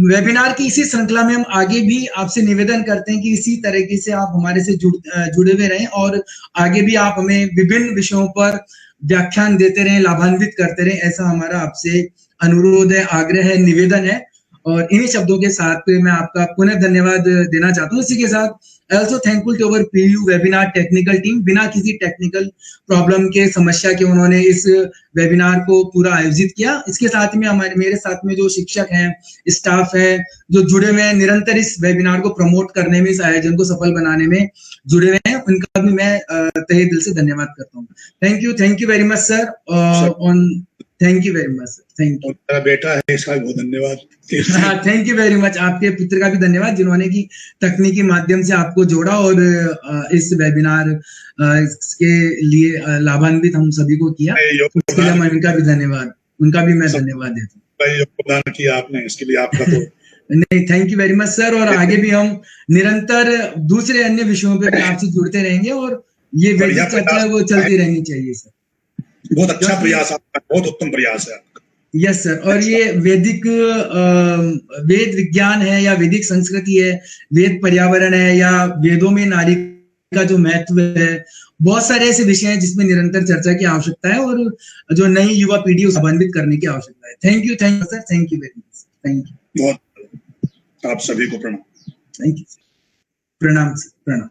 Speaker 1: वेबिनार की इसी श्रृंखला में हम आगे भी आपसे निवेदन करते हैं कि इसी तरीके से आप हमारे से जुड़े हुए रहें और आगे भी आप हमें विभिन्न विषयों पर व्याख्यान देते रहें, लाभान्वित करते रहें। ऐसा हमारा आपसे अनुरोध है, आग्रह है, निवेदन है। और इन्हीं शब्दों के साथ मैं आपका पुनः धन्यवाद देना चाहता हूँ। इसी के साथ also thankful to our PU webinar technical team, बिना किसी टेक्निकल प्रॉब्लम के, समस्या के, उन्होंने इस वेबिनार को पूरा आयोजित किया। इसके साथ में मेरे साथ में जो शिक्षक हैं, स्टाफ है, जो जुड़े हुए हैं, निरंतर इस वेबिनार को प्रमोट करने में, इस आयोजन को सफल बनाने में जुड़े हुए हैं, उनका भी मैं तहे दिल से धन्यवाद करता हूँ। Thank you very much sir. Thank you very much sir. Thank you.
Speaker 2: मेरा बेटा है, इसका बहुत धन्यवाद।
Speaker 1: हाँ, थैंक यू वेरी मच। आपके पुत्र का भी धन्यवाद, जिन्होंने की तकनीकी माध्यम से आपको जोड़ा और इस वेबिनार के लिए लाभान्वित हम सभी को किया। उसके लिए मैं उनका भी धन्यवाद देता हूँ।
Speaker 2: योगदान किया आपने, इसके लिए आपका तो
Speaker 1: नहीं, thank you very much sir. और आगे भी हम निरंतर दूसरे अन्य विषयों पे भी आपसे जुड़ते रहेंगे और ये वैदिक चर्चा वो चलती रहनी चाहिए सर।
Speaker 2: बहुत अच्छा प्रयास आपका, बहुत उत्तम प्रयास है आपका।
Speaker 1: Yes sir. और ये वेद विज्ञान है या वैदिक संस्कृति है, वेद पर्यावरण है या वेदों में नारी का जो महत्व है, बहुत सारे ऐसे विषय हैं जिसमें निरंतर चर्चा की आवश्यकता है और जो नई युवा पीढ़ी को लाभान्वित करने की आवश्यकता है। Thank you sir. Thank you very much. Thank you.
Speaker 2: आप सभी को प्रणाम।
Speaker 1: Thank you. प्रणाम सर, प्रणाम।